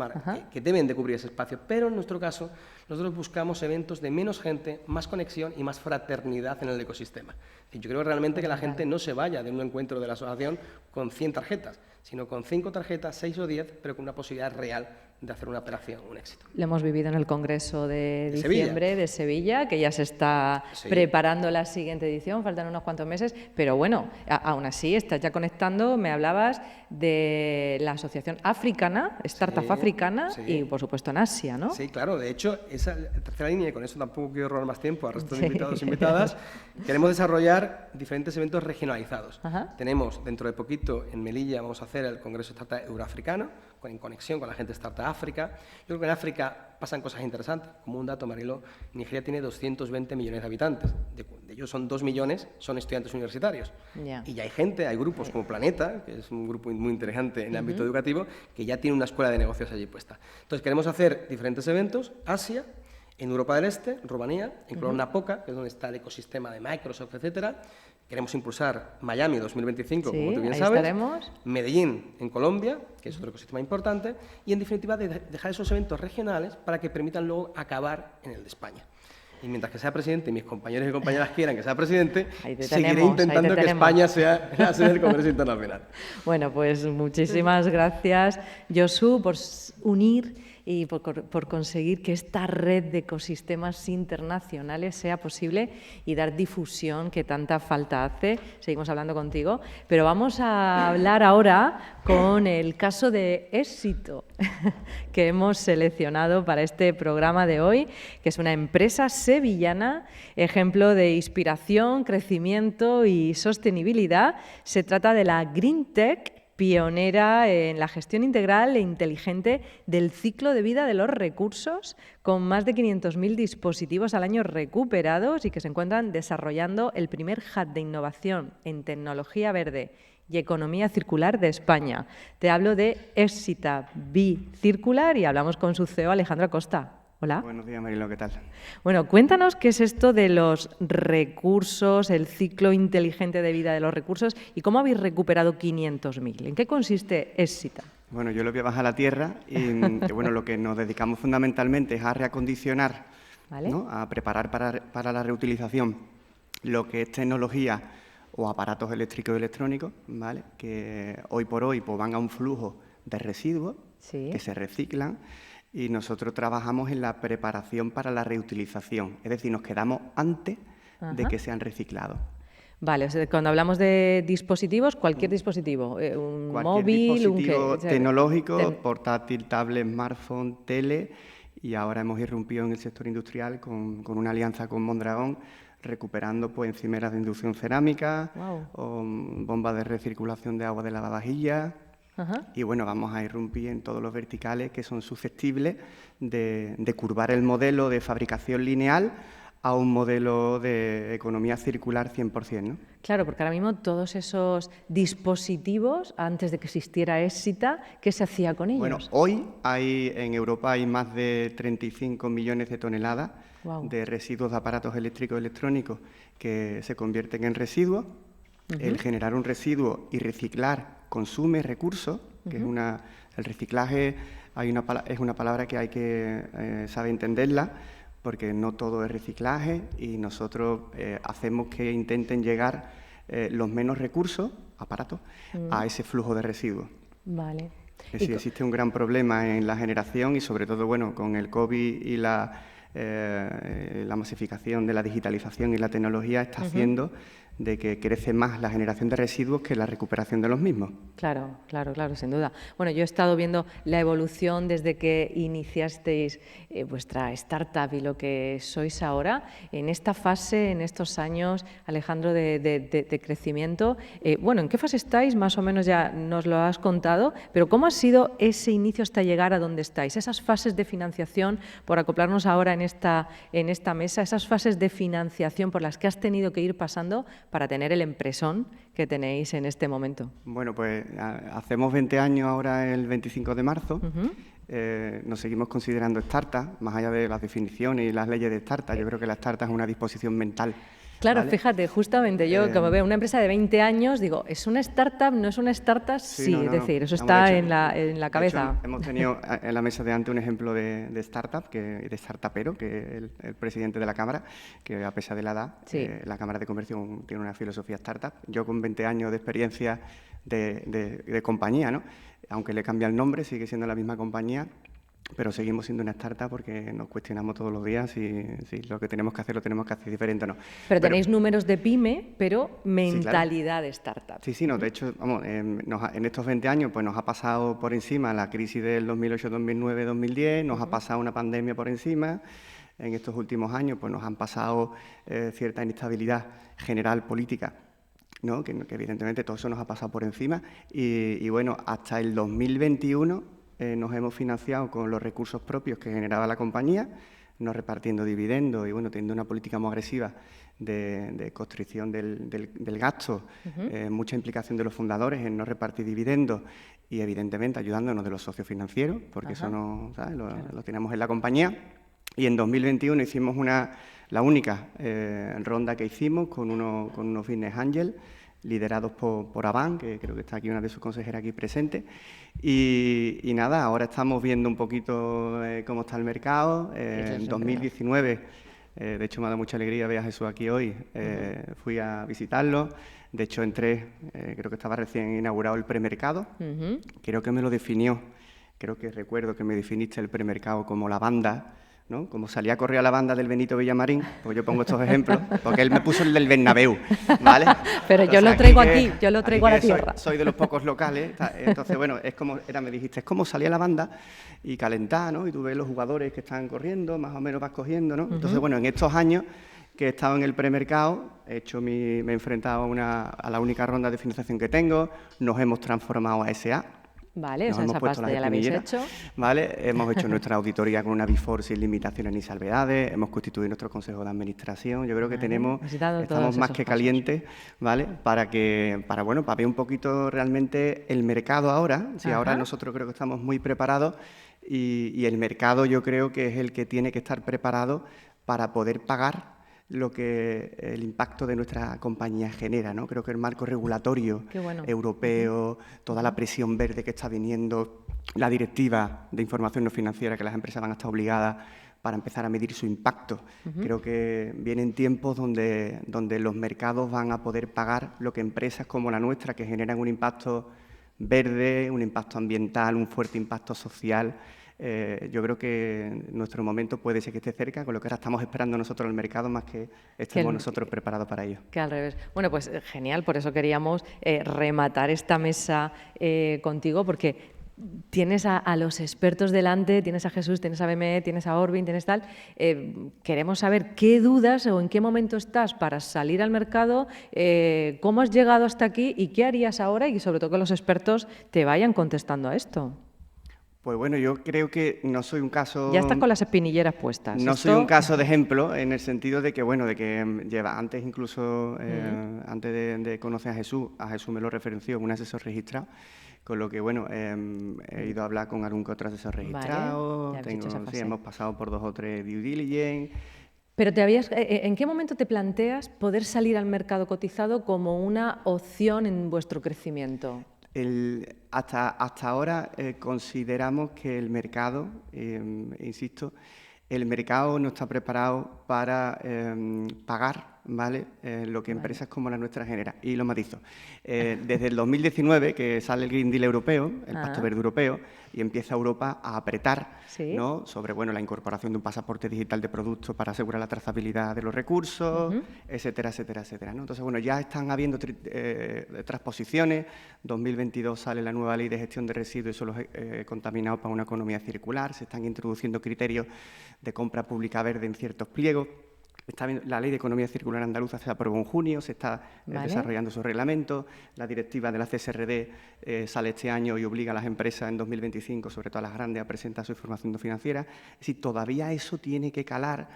S11: que deben de cubrir ese espacio, pero en nuestro caso nosotros buscamos eventos de menos gente, más conexión y más fraternidad en el ecosistema. Yo creo realmente que la gente no se vaya de un encuentro de la asociación con 100 tarjetas, sino con 5 tarjetas, 6 o 10, pero con una posibilidad real de hacer una operación, un éxito.
S2: Lo hemos vivido en el Congreso de diciembre de Sevilla, que ya se está preparando la siguiente edición, faltan unos cuantos meses, pero bueno, aún así estás ya conectando, me hablabas de la Asociación Africana, Startup Africana, y por supuesto en Asia, ¿no?
S11: Sí, claro, de hecho, esa tercera línea, y con eso tampoco quiero robar más tiempo al resto de invitados e invitadas, queremos desarrollar diferentes eventos regionalizados. Tenemos, dentro de poquito, en Melilla vamos a hacer el Congreso Startup Euroafricano, en conexión con la gente de Startup África. Yo creo que en África pasan cosas interesantes. Como un dato, Mariló, Nigeria tiene 220 millones de habitantes. De ellos son 2 millones, son estudiantes universitarios. Y ya hay gente, hay grupos como Planeta, que es un grupo muy interesante en el ámbito educativo, que ya tiene una escuela de negocios allí puesta. Entonces, queremos hacer diferentes eventos, Asia, en Europa del Este, Rumanía, en Cluj-Napoca, que es donde está el ecosistema de Microsoft, etcétera. Queremos impulsar Miami 2025, como tú bien sabes.
S2: Estaremos.
S11: Medellín, en Colombia, que es otro ecosistema importante. Y, en definitiva, dejar esos eventos regionales para que permitan luego acabar en el de España. Y mientras que sea presidente y mis compañeros y compañeras quieran que sea presidente, seguiré intentando que España sea la sede del Congreso Internacional.
S2: Bueno, pues muchísimas gracias, Josu, por unir y por conseguir que esta red de ecosistemas internacionales sea posible y dar difusión que tanta falta hace. Seguimos hablando contigo, pero vamos a hablar ahora con el caso de éxito que hemos seleccionado para este programa de hoy, que es una empresa sevillana, ejemplo de inspiración, crecimiento y sostenibilidad. Se trata de la GreenTech, pionera en la gestión integral e inteligente del ciclo de vida de los recursos, con más de 500.000 dispositivos al año recuperados y que se encuentran desarrollando el primer hub de innovación en tecnología verde y economía circular de España. Te hablo de Exita Bicircular y hablamos con su CEO, Alejandro Acosta. Hola.
S12: Buenos días, Marilo, ¿qué tal?
S2: Bueno, cuéntanos qué es esto de los recursos, el ciclo inteligente de vida de los recursos y cómo habéis recuperado 500.000. ¿En qué consiste Exita?
S12: Bueno, yo lo voy a bajar a la tierra y bueno, lo que nos dedicamos fundamentalmente es a reacondicionar, ¿no? A preparar para la reutilización lo que es tecnología o aparatos eléctricos y electrónicos, ¿vale? Que hoy por hoy pues, van a un flujo de residuos que se reciclan. Y nosotros trabajamos en la preparación para la reutilización, es decir, nos quedamos antes de que sean reciclados.
S2: Vale, o sea, cuando hablamos de dispositivos, cualquier dispositivo, un
S12: cualquier
S2: móvil,
S12: dispositivo tecnológico, portátil, tablet, smartphone, tele, y ahora hemos irrumpido en el sector industrial con una alianza con Mondragón, recuperando pues encimeras de inducción cerámica, o bombas de recirculación de agua de lavavajillas. Y bueno, vamos a irrumpir en todos los verticales que son susceptibles de curvar el modelo de fabricación lineal a un modelo de economía circular 100%, ¿no?
S2: Claro, porque ahora mismo todos esos dispositivos, antes de que existiera Exita, ¿qué se hacía con ellos?
S12: Bueno, hoy en Europa hay más de 35 millones de toneladas de residuos de aparatos eléctricos y electrónicos que se convierten en residuos. El generar un residuo y reciclar consume recursos, que el reciclaje es una palabra que hay que saber entenderla, porque no todo es reciclaje y nosotros hacemos que intenten llegar los menos recursos, aparatos, a ese flujo de residuos.
S2: Vale.
S12: Es decir, existe un gran problema en la generación y sobre todo, bueno, con el COVID y la masificación de la digitalización y la tecnología está haciendo de que crece más la generación de residuos que la recuperación de los mismos.
S2: Claro, sin duda. Bueno, yo he estado viendo la evolución desde que iniciasteis vuestra startup y lo que sois ahora. En esta fase, en estos años, Alejandro, de crecimiento, bueno, ¿en qué fase estáis? Más o menos ya nos lo has contado, pero ¿cómo ha sido ese inicio hasta llegar a donde estáis? Esas fases de financiación, por acoplarnos ahora en esta mesa, esas fases de financiación por las que has tenido que ir pasando para tener el empresón que tenéis en este momento.
S12: Bueno, pues hacemos 20 años ahora el 25 de marzo. Nos seguimos considerando startup, más allá de las definiciones y las leyes de startup. Yo creo que la startup es una disposición mental.
S2: Claro,
S12: ¿vale?
S2: Fíjate, justamente yo como veo una empresa de 20 años, digo, ¿es una startup? ¿No es una startup? Sí, es decir, eso está en la cabeza.
S12: Hecho, hemos tenido en la mesa de antes un ejemplo de startup, de startupero, que es el presidente de la Cámara, que a pesar de la edad, la Cámara de Comercio tiene una filosofía startup. Yo con 20 años de experiencia de compañía, ¿no? Aunque le cambia el nombre, sigue siendo la misma compañía, pero seguimos siendo una startup porque nos cuestionamos todos los días si lo que tenemos que hacer lo tenemos que hacer diferente o no.
S2: Pero tenéis números de pyme, pero mentalidad de startup.
S12: Sí, no, de hecho, vamos, en estos 20 años pues nos ha pasado por encima la crisis del 2008, 2009, 2010, nos ha pasado una pandemia por encima. En estos últimos años pues nos han pasado cierta inestabilidad general política, ¿no? Que evidentemente todo eso nos ha pasado por encima y bueno, hasta el 2021 nos hemos financiado con los recursos propios que generaba la compañía, no repartiendo dividendos y bueno, teniendo una política muy agresiva de constricción del gasto, mucha implicación de los fundadores en no repartir dividendos y evidentemente ayudándonos de los socios financieros, porque eso no, ¿sabes? Lo tenemos en la compañía. Y en 2021 hicimos la única ronda que hicimos con unos business angels liderados por Avan, que creo que está aquí una de sus consejeras aquí presente. Y nada, ahora estamos viendo un poquito cómo está el mercado. En 2019, de hecho me ha dado mucha alegría ver a Jesús aquí hoy, fui a visitarlo. De hecho entré, creo que estaba recién inaugurado el premercado. Creo que me lo definió, creo que recuerdo que me definiste el premercado como la banda, ¿no? Como salía a correr a la banda del Benito Villamarín, pues yo pongo estos ejemplos, porque él me puso el del Bernabéu, ¿vale?
S2: Pero yo lo traigo aquí, yo lo traigo a la tierra.
S12: Soy de los pocos locales, entonces bueno, me dijiste, es como salir a la banda y calentar, ¿no? Y tú ves los jugadores que están corriendo, más o menos vas cogiendo, ¿no? Entonces bueno, en estos años que he estado en el premercado, me he enfrentado a la única ronda de financiación que tengo, nos hemos transformado a SA.
S2: Vale, esa parte ya la habéis hecho.
S12: Vale, hemos hecho nuestra auditoría con una Big Four sin limitaciones ni salvedades, hemos constituido nuestro consejo de administración. Yo creo que estamos más que calientes, ¿vale? Para ver un poquito realmente el mercado ahora. Si ahora nosotros creo que estamos muy preparados y el mercado yo creo que es el que tiene que estar preparado para poder pagar lo que el impacto de nuestra compañía genera, ¿no? Creo que el marco regulatorio europeo, toda la presión verde que está viniendo, la directiva de información no financiera que las empresas van a estar obligadas para empezar a medir su impacto. Creo que vienen tiempos donde los mercados van a poder pagar lo que empresas como la nuestra, que generan un impacto verde, un impacto ambiental, un fuerte impacto social. Yo creo que nuestro momento puede ser que esté cerca, con lo que ahora estamos esperando nosotros el mercado, más que estemos nosotros preparados para ello.
S2: Que al revés. Bueno, pues genial, por eso queríamos rematar esta mesa contigo, porque tienes a los expertos delante, tienes a Jesús, tienes a BME, tienes a Orbin, tienes tal. Queremos saber qué dudas o en qué momento estás para salir al mercado, cómo has llegado hasta aquí y qué harías ahora, y sobre todo que los expertos te vayan contestando a esto.
S12: Pues bueno, yo creo que no soy un caso...
S2: Ya estás con las espinilleras puestas.
S12: No soy un caso de ejemplo en el sentido de que, bueno, de que lleva antes incluso, antes de conocer a Jesús me lo referenció un asesor registrado, con lo que, bueno, he ido a hablar con algún que otro asesor registrado, sí, hemos pasado por 2 o 3 due diligence.
S2: Pero ¿en qué momento te planteas poder salir al mercado cotizado como una opción en vuestro crecimiento?
S12: Hasta ahora consideramos que el mercado, insisto, el mercado no está preparado para pagar, ¿vale? Lo que empresas como la nuestra generan. Y lo matizo. Desde el 2019, que sale el Green Deal europeo, el Pacto Verde Europeo, y empieza Europa a apretar, ¿no?, sobre, bueno, la incorporación de un pasaporte digital de productos para asegurar la trazabilidad de los recursos, etcétera, etcétera, etcétera, ¿no? Entonces, bueno, ya están habiendo transposiciones. 2022 sale la nueva Ley de Gestión de Residuos y Suelos Contaminados para una economía circular. Se están introduciendo criterios de compra pública verde en ciertos pliegos. La Ley de Economía Circular Andaluza se aprobó en junio, se está desarrollando su reglamento. La directiva de la CSRD sale este año y obliga a las empresas en 2025, sobre todo a las grandes, a presentar su información financiera. Es decir, todavía eso tiene que calar.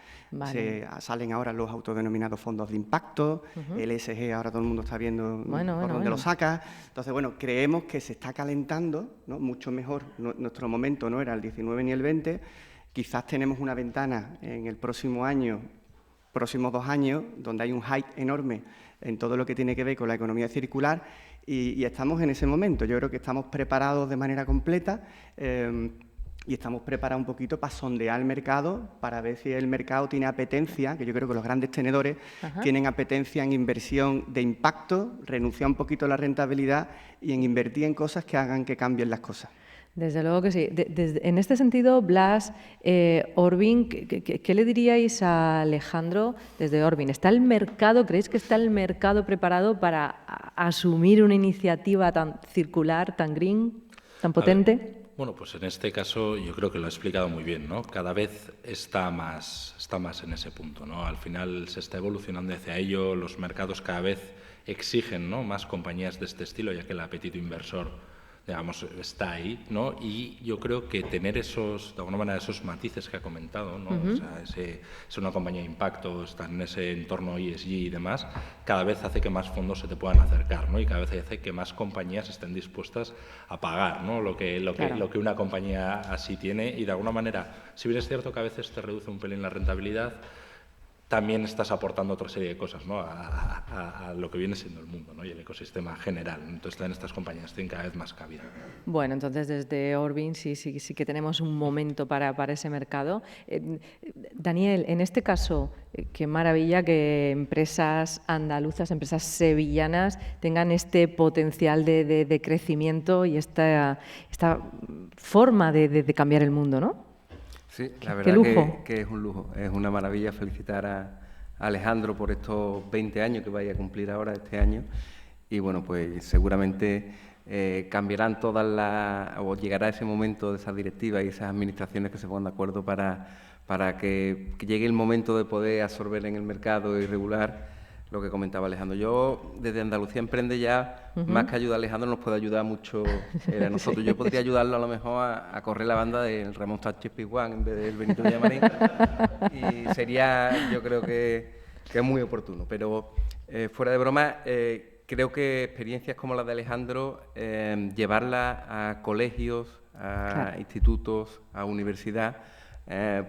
S12: Salen ahora los autodenominados fondos de impacto, el ESG, ahora todo el mundo está viendo por dónde lo saca. Entonces, bueno, creemos que se está calentando, ¿no?, mucho mejor. Nuestro momento no era el 19 ni el 20. Quizás tenemos una ventana en el próximos 2 años, donde hay un hype enorme en todo lo que tiene que ver con la economía circular y estamos en ese momento. Yo creo que estamos preparados de manera completa y estamos preparados un poquito para sondear el mercado, para ver si el mercado tiene apetencia, que yo creo que los grandes tenedores tienen apetencia en inversión de impacto, renunciar un poquito a la rentabilidad y en invertir en cosas que hagan que cambien las cosas.
S2: Desde luego que sí. En este sentido, Blas, Orbin, ¿qué le diríais a Alejandro desde Orbin? ¿Creéis que está el mercado preparado para asumir una iniciativa tan circular, tan green, tan potente?
S6: Bueno, pues en este caso yo creo que lo he explicado muy bien, ¿no? Cada vez está más en ese punto, ¿no? Al final se está evolucionando hacia ello, los mercados cada vez exigen, ¿no?, más compañías de este estilo, ya que el apetito inversor, digamos, está ahí, ¿no? Y yo creo que tener de alguna manera, esos matices que ha comentado, ¿no? O sea, es una compañía de impacto, está en ese entorno ESG y demás, cada vez hace que más fondos se te puedan acercar, ¿no? Y cada vez hace que más compañías estén dispuestas a pagar, ¿no?, lo que una compañía así tiene. Y de alguna manera, si bien es cierto que a veces te reduce un pelín la rentabilidad, también estás aportando otra serie de cosas, ¿no?, a lo que viene siendo el mundo, ¿no?, y el ecosistema general. Entonces, también estas compañías tienen cada vez más cabida.
S2: Bueno, entonces desde Orbin sí que tenemos un momento para ese mercado. Daniel, en este caso, qué maravilla que empresas andaluzas, empresas sevillanas tengan este potencial de crecimiento y esta forma de cambiar el mundo, ¿no?
S5: Sí, la verdad que es un lujo, es una maravilla. Felicitar a Alejandro por estos 20 años que vaya a cumplir ahora este año y bueno, pues seguramente cambiarán o llegará ese momento de esas directivas y esas administraciones que se pongan de acuerdo para que llegue el momento de poder absorber en el mercado y regular lo que comentaba Alejandro. Yo, desde Andalucía Emprende ya, más que ayudar a Alejandro, nos puede ayudar mucho a nosotros. Yo podría ayudarlo a lo mejor a correr la banda del Ramón Sánchez Pizjuán en vez del Benito Villamarín y sería, yo creo que es muy oportuno. Pero fuera de broma, creo que experiencias como las de Alejandro, llevarlas a colegios, a institutos, a universidad,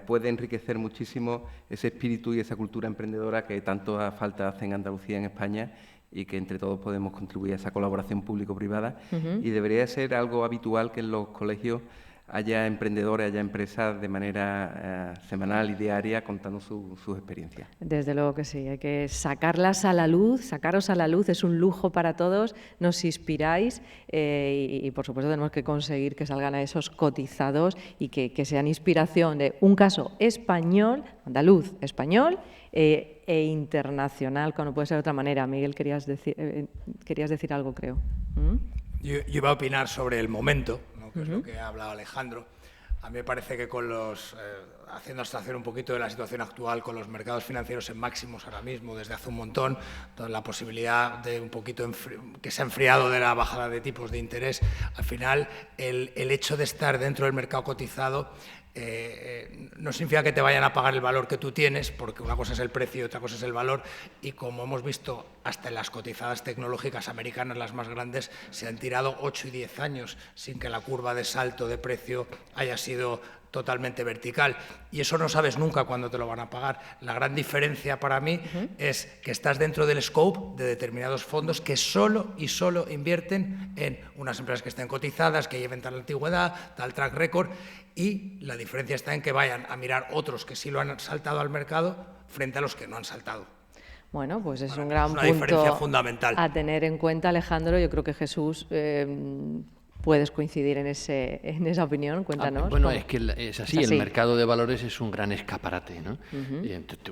S5: puede enriquecer muchísimo ese espíritu y esa cultura emprendedora que tanto falta hace en Andalucía, en España, y que entre todos podemos contribuir a esa colaboración público-privada. Y debería ser algo habitual que en los colegios haya emprendedores, haya empresas de manera semanal y diaria contando sus experiencias.
S2: Desde luego que sí, hay que sacaros a la luz, es un lujo para todos, nos inspiráis y por supuesto tenemos que conseguir que salgan a esos cotizados y que sean inspiración de un caso español, andaluz, español e internacional, como no puede ser de otra manera. Miguel, querías decir algo, creo.
S10: Yo iba a opinar sobre el momento, ¿no?, que es lo que ha hablado Alejandro. A mí me parece que con haciendo abstracción un poquito de la situación actual, con los mercados financieros en máximos ahora mismo, desde hace un montón, la posibilidad de un poquito que se ha enfriado de la bajada de tipos de interés, al final el hecho de estar dentro del mercado cotizado no significa que te vayan a pagar el valor que tú tienes, porque una cosa es el precio y otra cosa es el valor, y como hemos visto hasta en las cotizadas tecnológicas americanas, las más grandes, se han tirado 8 y 10 años sin que la curva de salto de precio haya sido totalmente vertical, y eso no sabes nunca cuándo te lo van a pagar. La gran diferencia para mí es que estás dentro del scope de determinados fondos que solo y solo invierten en unas empresas que estén cotizadas, que lleven tal antigüedad, tal track record, y la diferencia está en que vayan a mirar otros que sí lo han saltado al mercado frente a los que no han saltado.
S2: Bueno, pues es un gran
S10: una
S2: punto
S10: diferencia fundamental
S2: a tener en cuenta, Alejandro. Yo creo que Jesús... ¿Puedes coincidir en esa opinión? Cuéntanos.
S7: Bueno, es que es así, el mercado de valores es un gran escaparate, ¿no?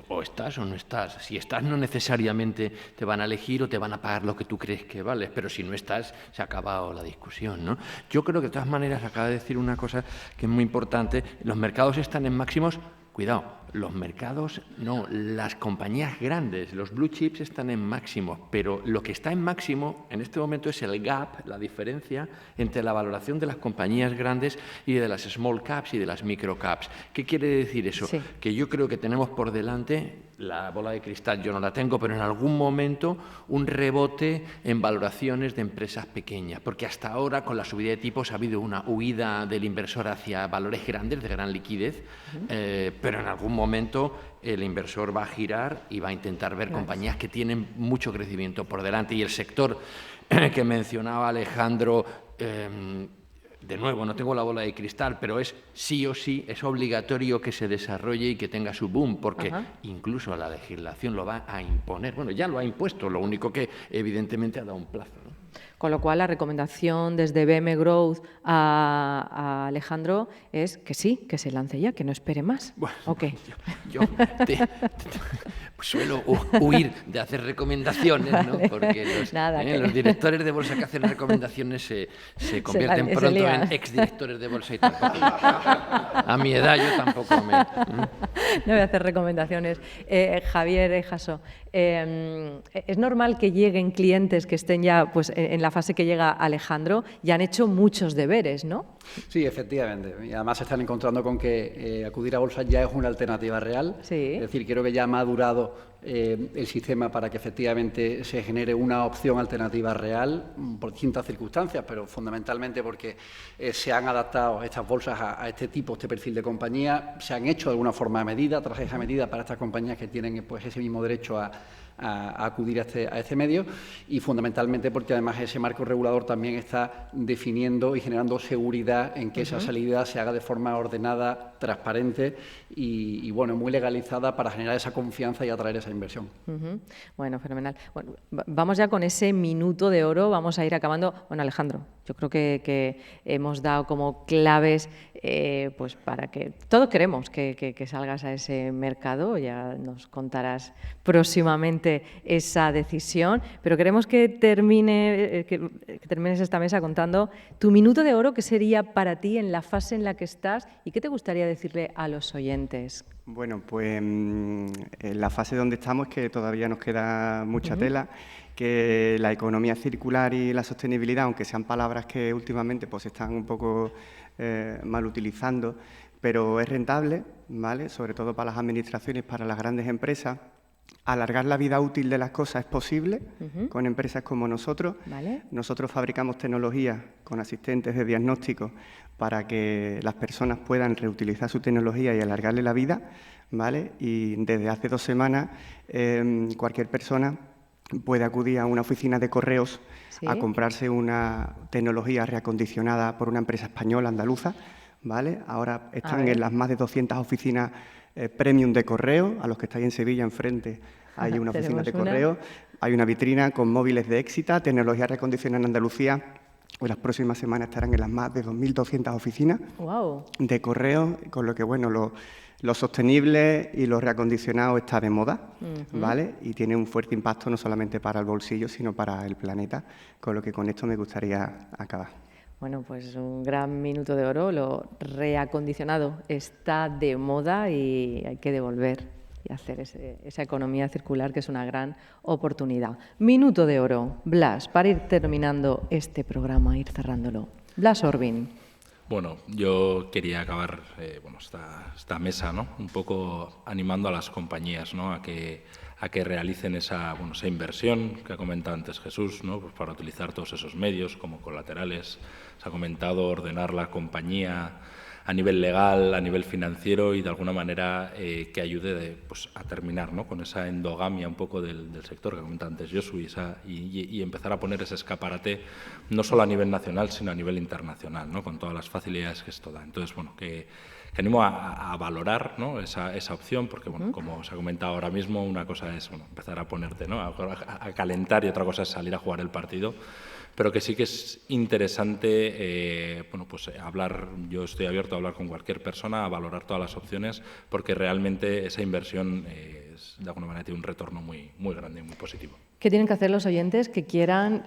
S7: O estás o no estás. Si estás, no necesariamente te van a elegir o te van a pagar lo que tú crees que vales, pero si no estás, se ha acabado la discusión, ¿no? Yo creo que de todas maneras acaba de decir una cosa que es muy importante. Los mercados están en máximos. Cuidado, los mercados no, las compañías grandes, los blue chips están en máximo, pero lo que está en máximo en este momento es el gap, la diferencia entre la valoración de las compañías grandes y de las small caps y de las micro caps. ¿Qué quiere decir eso? Sí. Que yo creo que tenemos por delante, la bola de cristal yo no la tengo, pero en algún momento un rebote en valoraciones de empresas pequeñas, porque hasta ahora con la subida de tipos ha habido una huida del inversor hacia valores grandes, de gran liquidez, pero en algún momento el inversor va a girar y va a intentar ver compañías que tienen mucho crecimiento por delante. Y el sector que mencionaba Alejandro, de nuevo, no tengo la bola de cristal, pero es sí o sí, es obligatorio que se desarrolle y que tenga su boom, porque incluso la legislación lo va a imponer. Bueno, ya lo ha impuesto, lo único que evidentemente ha dado un plazo, ¿no?
S2: Con lo cual, la recomendación desde BM Growth a Alejandro es que sí, que se lance ya, que no espere más.
S7: Bueno,
S2: okay.
S7: yo suelo huir de hacer recomendaciones, ¿no? Porque los directores de bolsa que hacen recomendaciones se convierten pronto en exdirectores de bolsa y tampoco. A mi edad yo tampoco
S2: No voy a hacer recomendaciones. Javier Jasso, es normal que lleguen clientes que estén ya pues, en la fase que llega Alejandro, ya han hecho muchos deberes, ¿no?
S8: Sí, efectivamente. Y además se están encontrando con que acudir a bolsa ya es una alternativa real. Sí. Es decir, creo que ya ha madurado el sistema para que efectivamente se genere una opción alternativa real por distintas circunstancias, pero fundamentalmente porque se han adaptado estas bolsas a este tipo, este perfil de compañía, se han hecho de alguna forma a medida, tras esa medida para estas compañías que tienen pues, ese mismo derecho a acudir a este medio, y fundamentalmente porque además ese marco regulador también está definiendo y generando seguridad en que esa salida se haga de forma ordenada, transparente y bueno, muy legalizada para generar esa confianza y atraer esa inversión.
S2: Bueno, fenomenal. Bueno, vamos ya con ese minuto de oro, vamos a ir acabando. Bueno, Alejandro, yo creo que hemos dado como claves pues para que todos queremos que salgas a ese mercado, ya nos contarás próximamente esa decisión, pero queremos que termines esta mesa contando tu minuto de oro, que sería para ti en la fase en la que estás y qué te gustaría decirle a los oyentes.
S12: Bueno, pues en la fase donde estamos es que todavía nos queda mucha tela, que la economía circular y la sostenibilidad, aunque sean palabras que últimamente pues, se están un poco mal utilizando, pero es rentable, ¿vale? Sobre todo para las administraciones, para las grandes empresas. Alargar la vida útil de las cosas es posible con empresas como nosotros. ¿Vale? Nosotros fabricamos tecnología con asistentes de diagnóstico para que las personas puedan reutilizar su tecnología y alargarle la vida, ¿vale? Y desde hace 2 semanas cualquier persona puede acudir a una oficina de correos a comprarse una tecnología reacondicionada por una empresa española, andaluza, ¿vale? Ahora están en las más de 200 oficinas premium de correo. A los que estáis en Sevilla, enfrente, hay una oficina de correo. Hay una vitrina con móviles de Éxita, tecnología reacondicionada en Andalucía. En las próximas semanas estarán en las más de 2.200 oficinas de correo, con lo que, bueno, lo sostenible y lo reacondicionado está de moda, ¿vale? Y tiene un fuerte impacto no solamente para el bolsillo, sino para el planeta, con lo que con esto me gustaría acabar.
S2: Bueno, pues un gran minuto de oro. Lo reacondicionado está de moda y hay que devolver y hacer esa economía circular, que es una gran oportunidad. Minuto de oro. Blas, para ir terminando este programa, ir cerrándolo. Blas Orbin.
S6: Bueno, yo quería acabar esta mesa, ¿no? Un poco animando a las compañías, ¿no? a que realicen esa inversión que ha comentado antes Jesús, ¿no? Pues para utilizar todos esos medios como colaterales. Se ha comentado ordenar la compañía a nivel legal, a nivel financiero y de alguna manera que ayude a terminar, ¿no? Con esa endogamia un poco del sector que comentaba antes Josu y empezar a poner ese escaparate no solo a nivel nacional sino a nivel internacional, ¿no? Con todas las facilidades que esto da. Entonces, bueno, que animo a valorar, ¿no? esa opción porque, bueno, como se ha comentado ahora mismo, una cosa es empezar a ponerte, ¿no? a calentar y otra cosa es salir a jugar el partido. Pero que sí que es interesante hablar, yo estoy abierto a hablar con cualquier persona, a valorar todas las opciones, porque realmente esa inversión de alguna manera tiene un retorno muy, muy grande y muy positivo.
S2: ¿Qué tienen que hacer los oyentes que quieran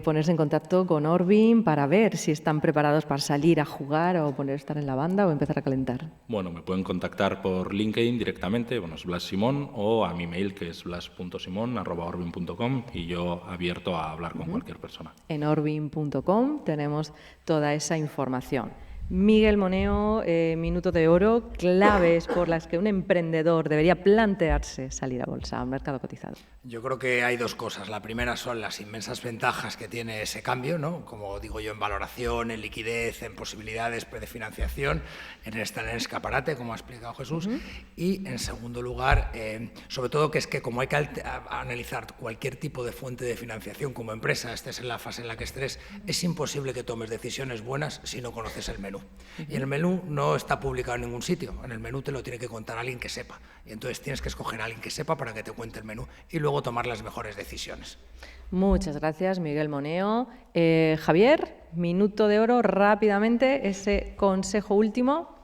S2: ponerse en contacto con Orbin para ver si están preparados para salir a jugar o estar en la banda o empezar a calentar?
S6: Bueno, me pueden contactar por LinkedIn directamente, es Blas Simón, o a mi mail que es blas.simon@orbin.com y yo abierto a hablar con cualquier persona.
S2: En orbin.com tenemos toda esa información. Miguel Moneo, minuto de oro, claves por las que un emprendedor debería plantearse salir a bolsa, a un mercado cotizado.
S10: Yo creo que hay dos cosas. La primera son las inmensas ventajas que tiene ese cambio, ¿no? Como digo yo, en valoración, en liquidez, en posibilidades de financiación, en estar en escaparate, como ha explicado Jesús. Y, en segundo lugar, sobre todo que es que como hay que analizar cualquier tipo de fuente de financiación como empresa, estés en la fase en la que estés, es imposible que tomes decisiones buenas si no conoces el menú. Y el menú no está publicado en ningún sitio. En el menú te lo tiene que contar alguien que sepa. Y entonces tienes que escoger a alguien que sepa para que te cuente el menú y luego tomar las mejores decisiones.
S2: Muchas gracias, Miguel Moneo. Javier, minuto de oro, rápidamente, ese consejo último.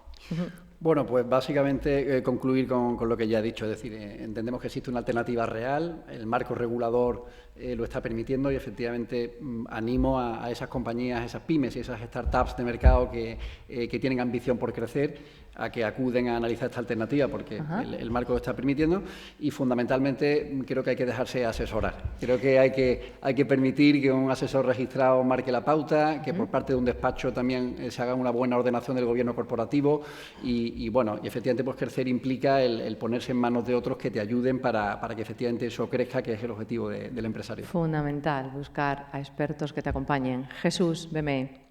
S8: Bueno, pues básicamente concluir con lo que ya he dicho, es decir, entendemos que existe una alternativa real, el marco regulador lo está permitiendo y efectivamente animo a esas compañías, esas pymes y esas startups de mercado que tienen ambición por crecer a que acuden a analizar esta alternativa porque el marco lo está permitiendo y fundamentalmente creo que hay que dejarse asesorar. Creo que hay que permitir que un asesor registrado marque la pauta, que por parte de un despacho también se haga una buena ordenación del gobierno corporativo y efectivamente pues crecer implica el ponerse en manos de otros que te ayuden para que efectivamente eso crezca, que es el objetivo del empresario.
S2: Fundamental, buscar a expertos que te acompañen. Jesús, BME.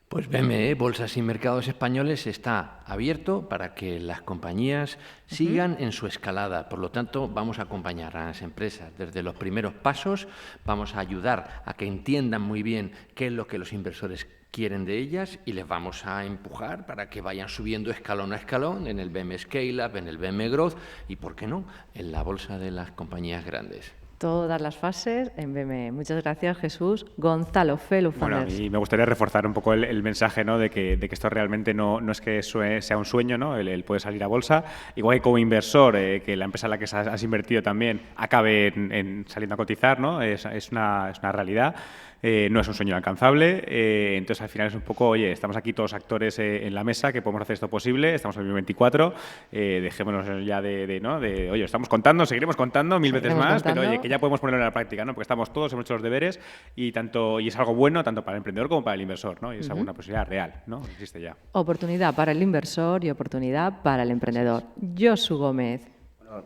S7: Pues BME, Bolsas y Mercados Españoles, está abierto para que las compañías sigan en su escalada. Por lo tanto, vamos a acompañar a las empresas desde los primeros pasos, vamos a ayudar a que entiendan muy bien qué es lo que los inversores quieren de ellas y les vamos a empujar para que vayan subiendo escalón a escalón en el BME Scale Up, en el BME Growth y, ¿por qué no?, en la bolsa de las compañías grandes.
S2: Todas las fases en BME. Muchas gracias, Jesús. Gonzalo, Fellow Founders.
S9: Bueno, a mí me gustaría reforzar un poco el mensaje, ¿no?, de que esto realmente no es que sea un sueño, ¿no?, el poder salir a bolsa. Igual que como inversor, que la empresa en la que has invertido también acabe saliendo a cotizar, ¿no?, es una realidad. No es un sueño alcanzable, entonces al final es un poco, oye, estamos aquí todos actores en la mesa que podemos hacer esto posible, estamos en 2024, dejémonos ya de oye, estamos contando, seguiremos contando mil veces más, pero oye, que ya podemos ponerlo en la práctica, ¿no? Porque estamos todos, hemos hecho los deberes y es algo bueno tanto para el emprendedor como para el inversor, ¿no? Y es alguna posibilidad real, ¿no? Existe ya.
S2: Oportunidad para el inversor y oportunidad para el emprendedor. Josu Gómez.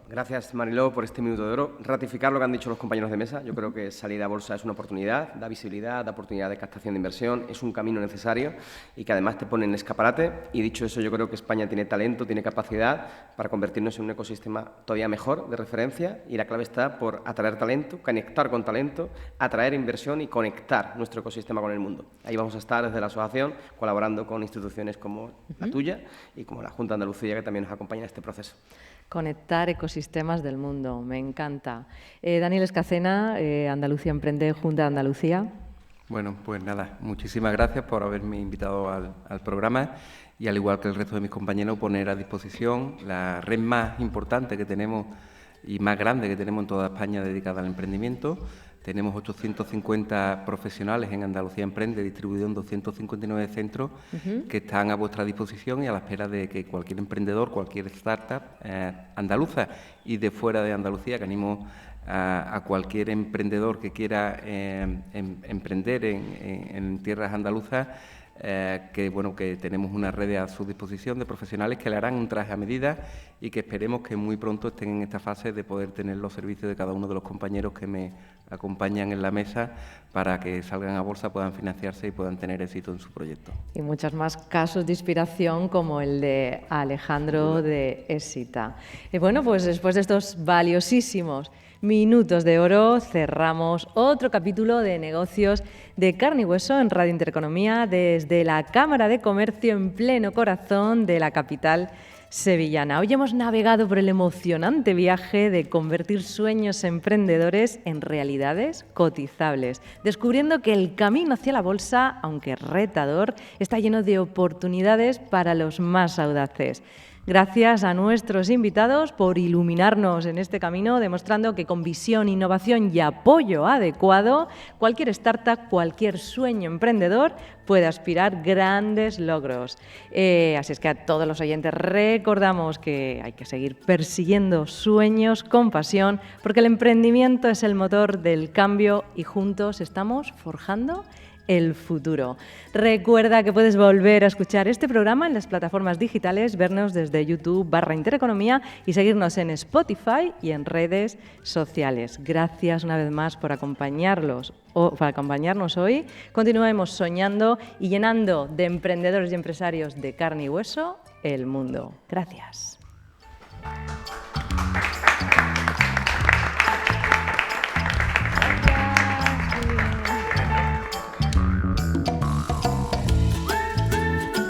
S11: Gracias, Mariló, por este minuto de oro. Ratificar lo que han dicho los compañeros de mesa. Yo creo que salir a bolsa es una oportunidad, da visibilidad, da oportunidad de captación de inversión, es un camino necesario y que además te pone en escaparate. Y dicho eso, yo creo que España tiene talento, tiene capacidad para convertirnos en un ecosistema todavía mejor de referencia y la clave está por atraer talento, conectar con talento, atraer inversión y conectar nuestro ecosistema con el mundo. Ahí vamos a estar desde la asociación colaborando con instituciones como la tuya y como la Junta de Andalucía que también nos acompaña en este proceso.
S2: Conectar ecosistemas del mundo, me encanta. Daniel Escacena, Andalucía Emprende, Junta de Andalucía.
S5: Bueno, pues nada, muchísimas gracias por haberme invitado al programa y al igual que el resto de mis compañeros poner a disposición la red más importante que tenemos y más grande que tenemos en toda España dedicada al emprendimiento Tenemos 850 profesionales en Andalucía Emprende, distribuidos en 259 centros, que están a vuestra disposición y a la espera de que cualquier emprendedor, cualquier startup andaluza y de fuera de Andalucía, que animo a cualquier emprendedor que quiera emprender en tierras andaluzas, que tenemos una red a su disposición de profesionales que le harán un traje a medida y que esperemos que muy pronto estén en esta fase de poder tener los servicios de cada uno de los compañeros que me acompañan en la mesa para que salgan a bolsa, puedan financiarse y puedan tener éxito en su proyecto.
S2: Y muchos más casos de inspiración como el de Alejandro de Esita. Y bueno, pues después de estos valiosísimos minutos de oro, cerramos otro capítulo de Negocios de Carne y Hueso en Radio Intereconomía desde la Cámara de Comercio en pleno corazón de la capital sevillana. Hoy hemos navegado por el emocionante viaje de convertir sueños emprendedores en realidades cotizables, descubriendo que el camino hacia la bolsa, aunque retador, está lleno de oportunidades para los más audaces. Gracias a nuestros invitados por iluminarnos en este camino, demostrando que con visión, innovación y apoyo adecuado, cualquier startup, cualquier sueño emprendedor puede aspirar grandes logros. Así es que a todos los oyentes recordamos que hay que seguir persiguiendo sueños con pasión, porque el emprendimiento es el motor del cambio y juntos estamos forjando el futuro. Recuerda que puedes volver a escuchar este programa en las plataformas digitales, vernos desde YouTube/Intereconomía y seguirnos en Spotify y en redes sociales. Gracias una vez más por acompañarnos hoy. Continuemos soñando y llenando de emprendedores y empresarios de carne y hueso el mundo. Gracias.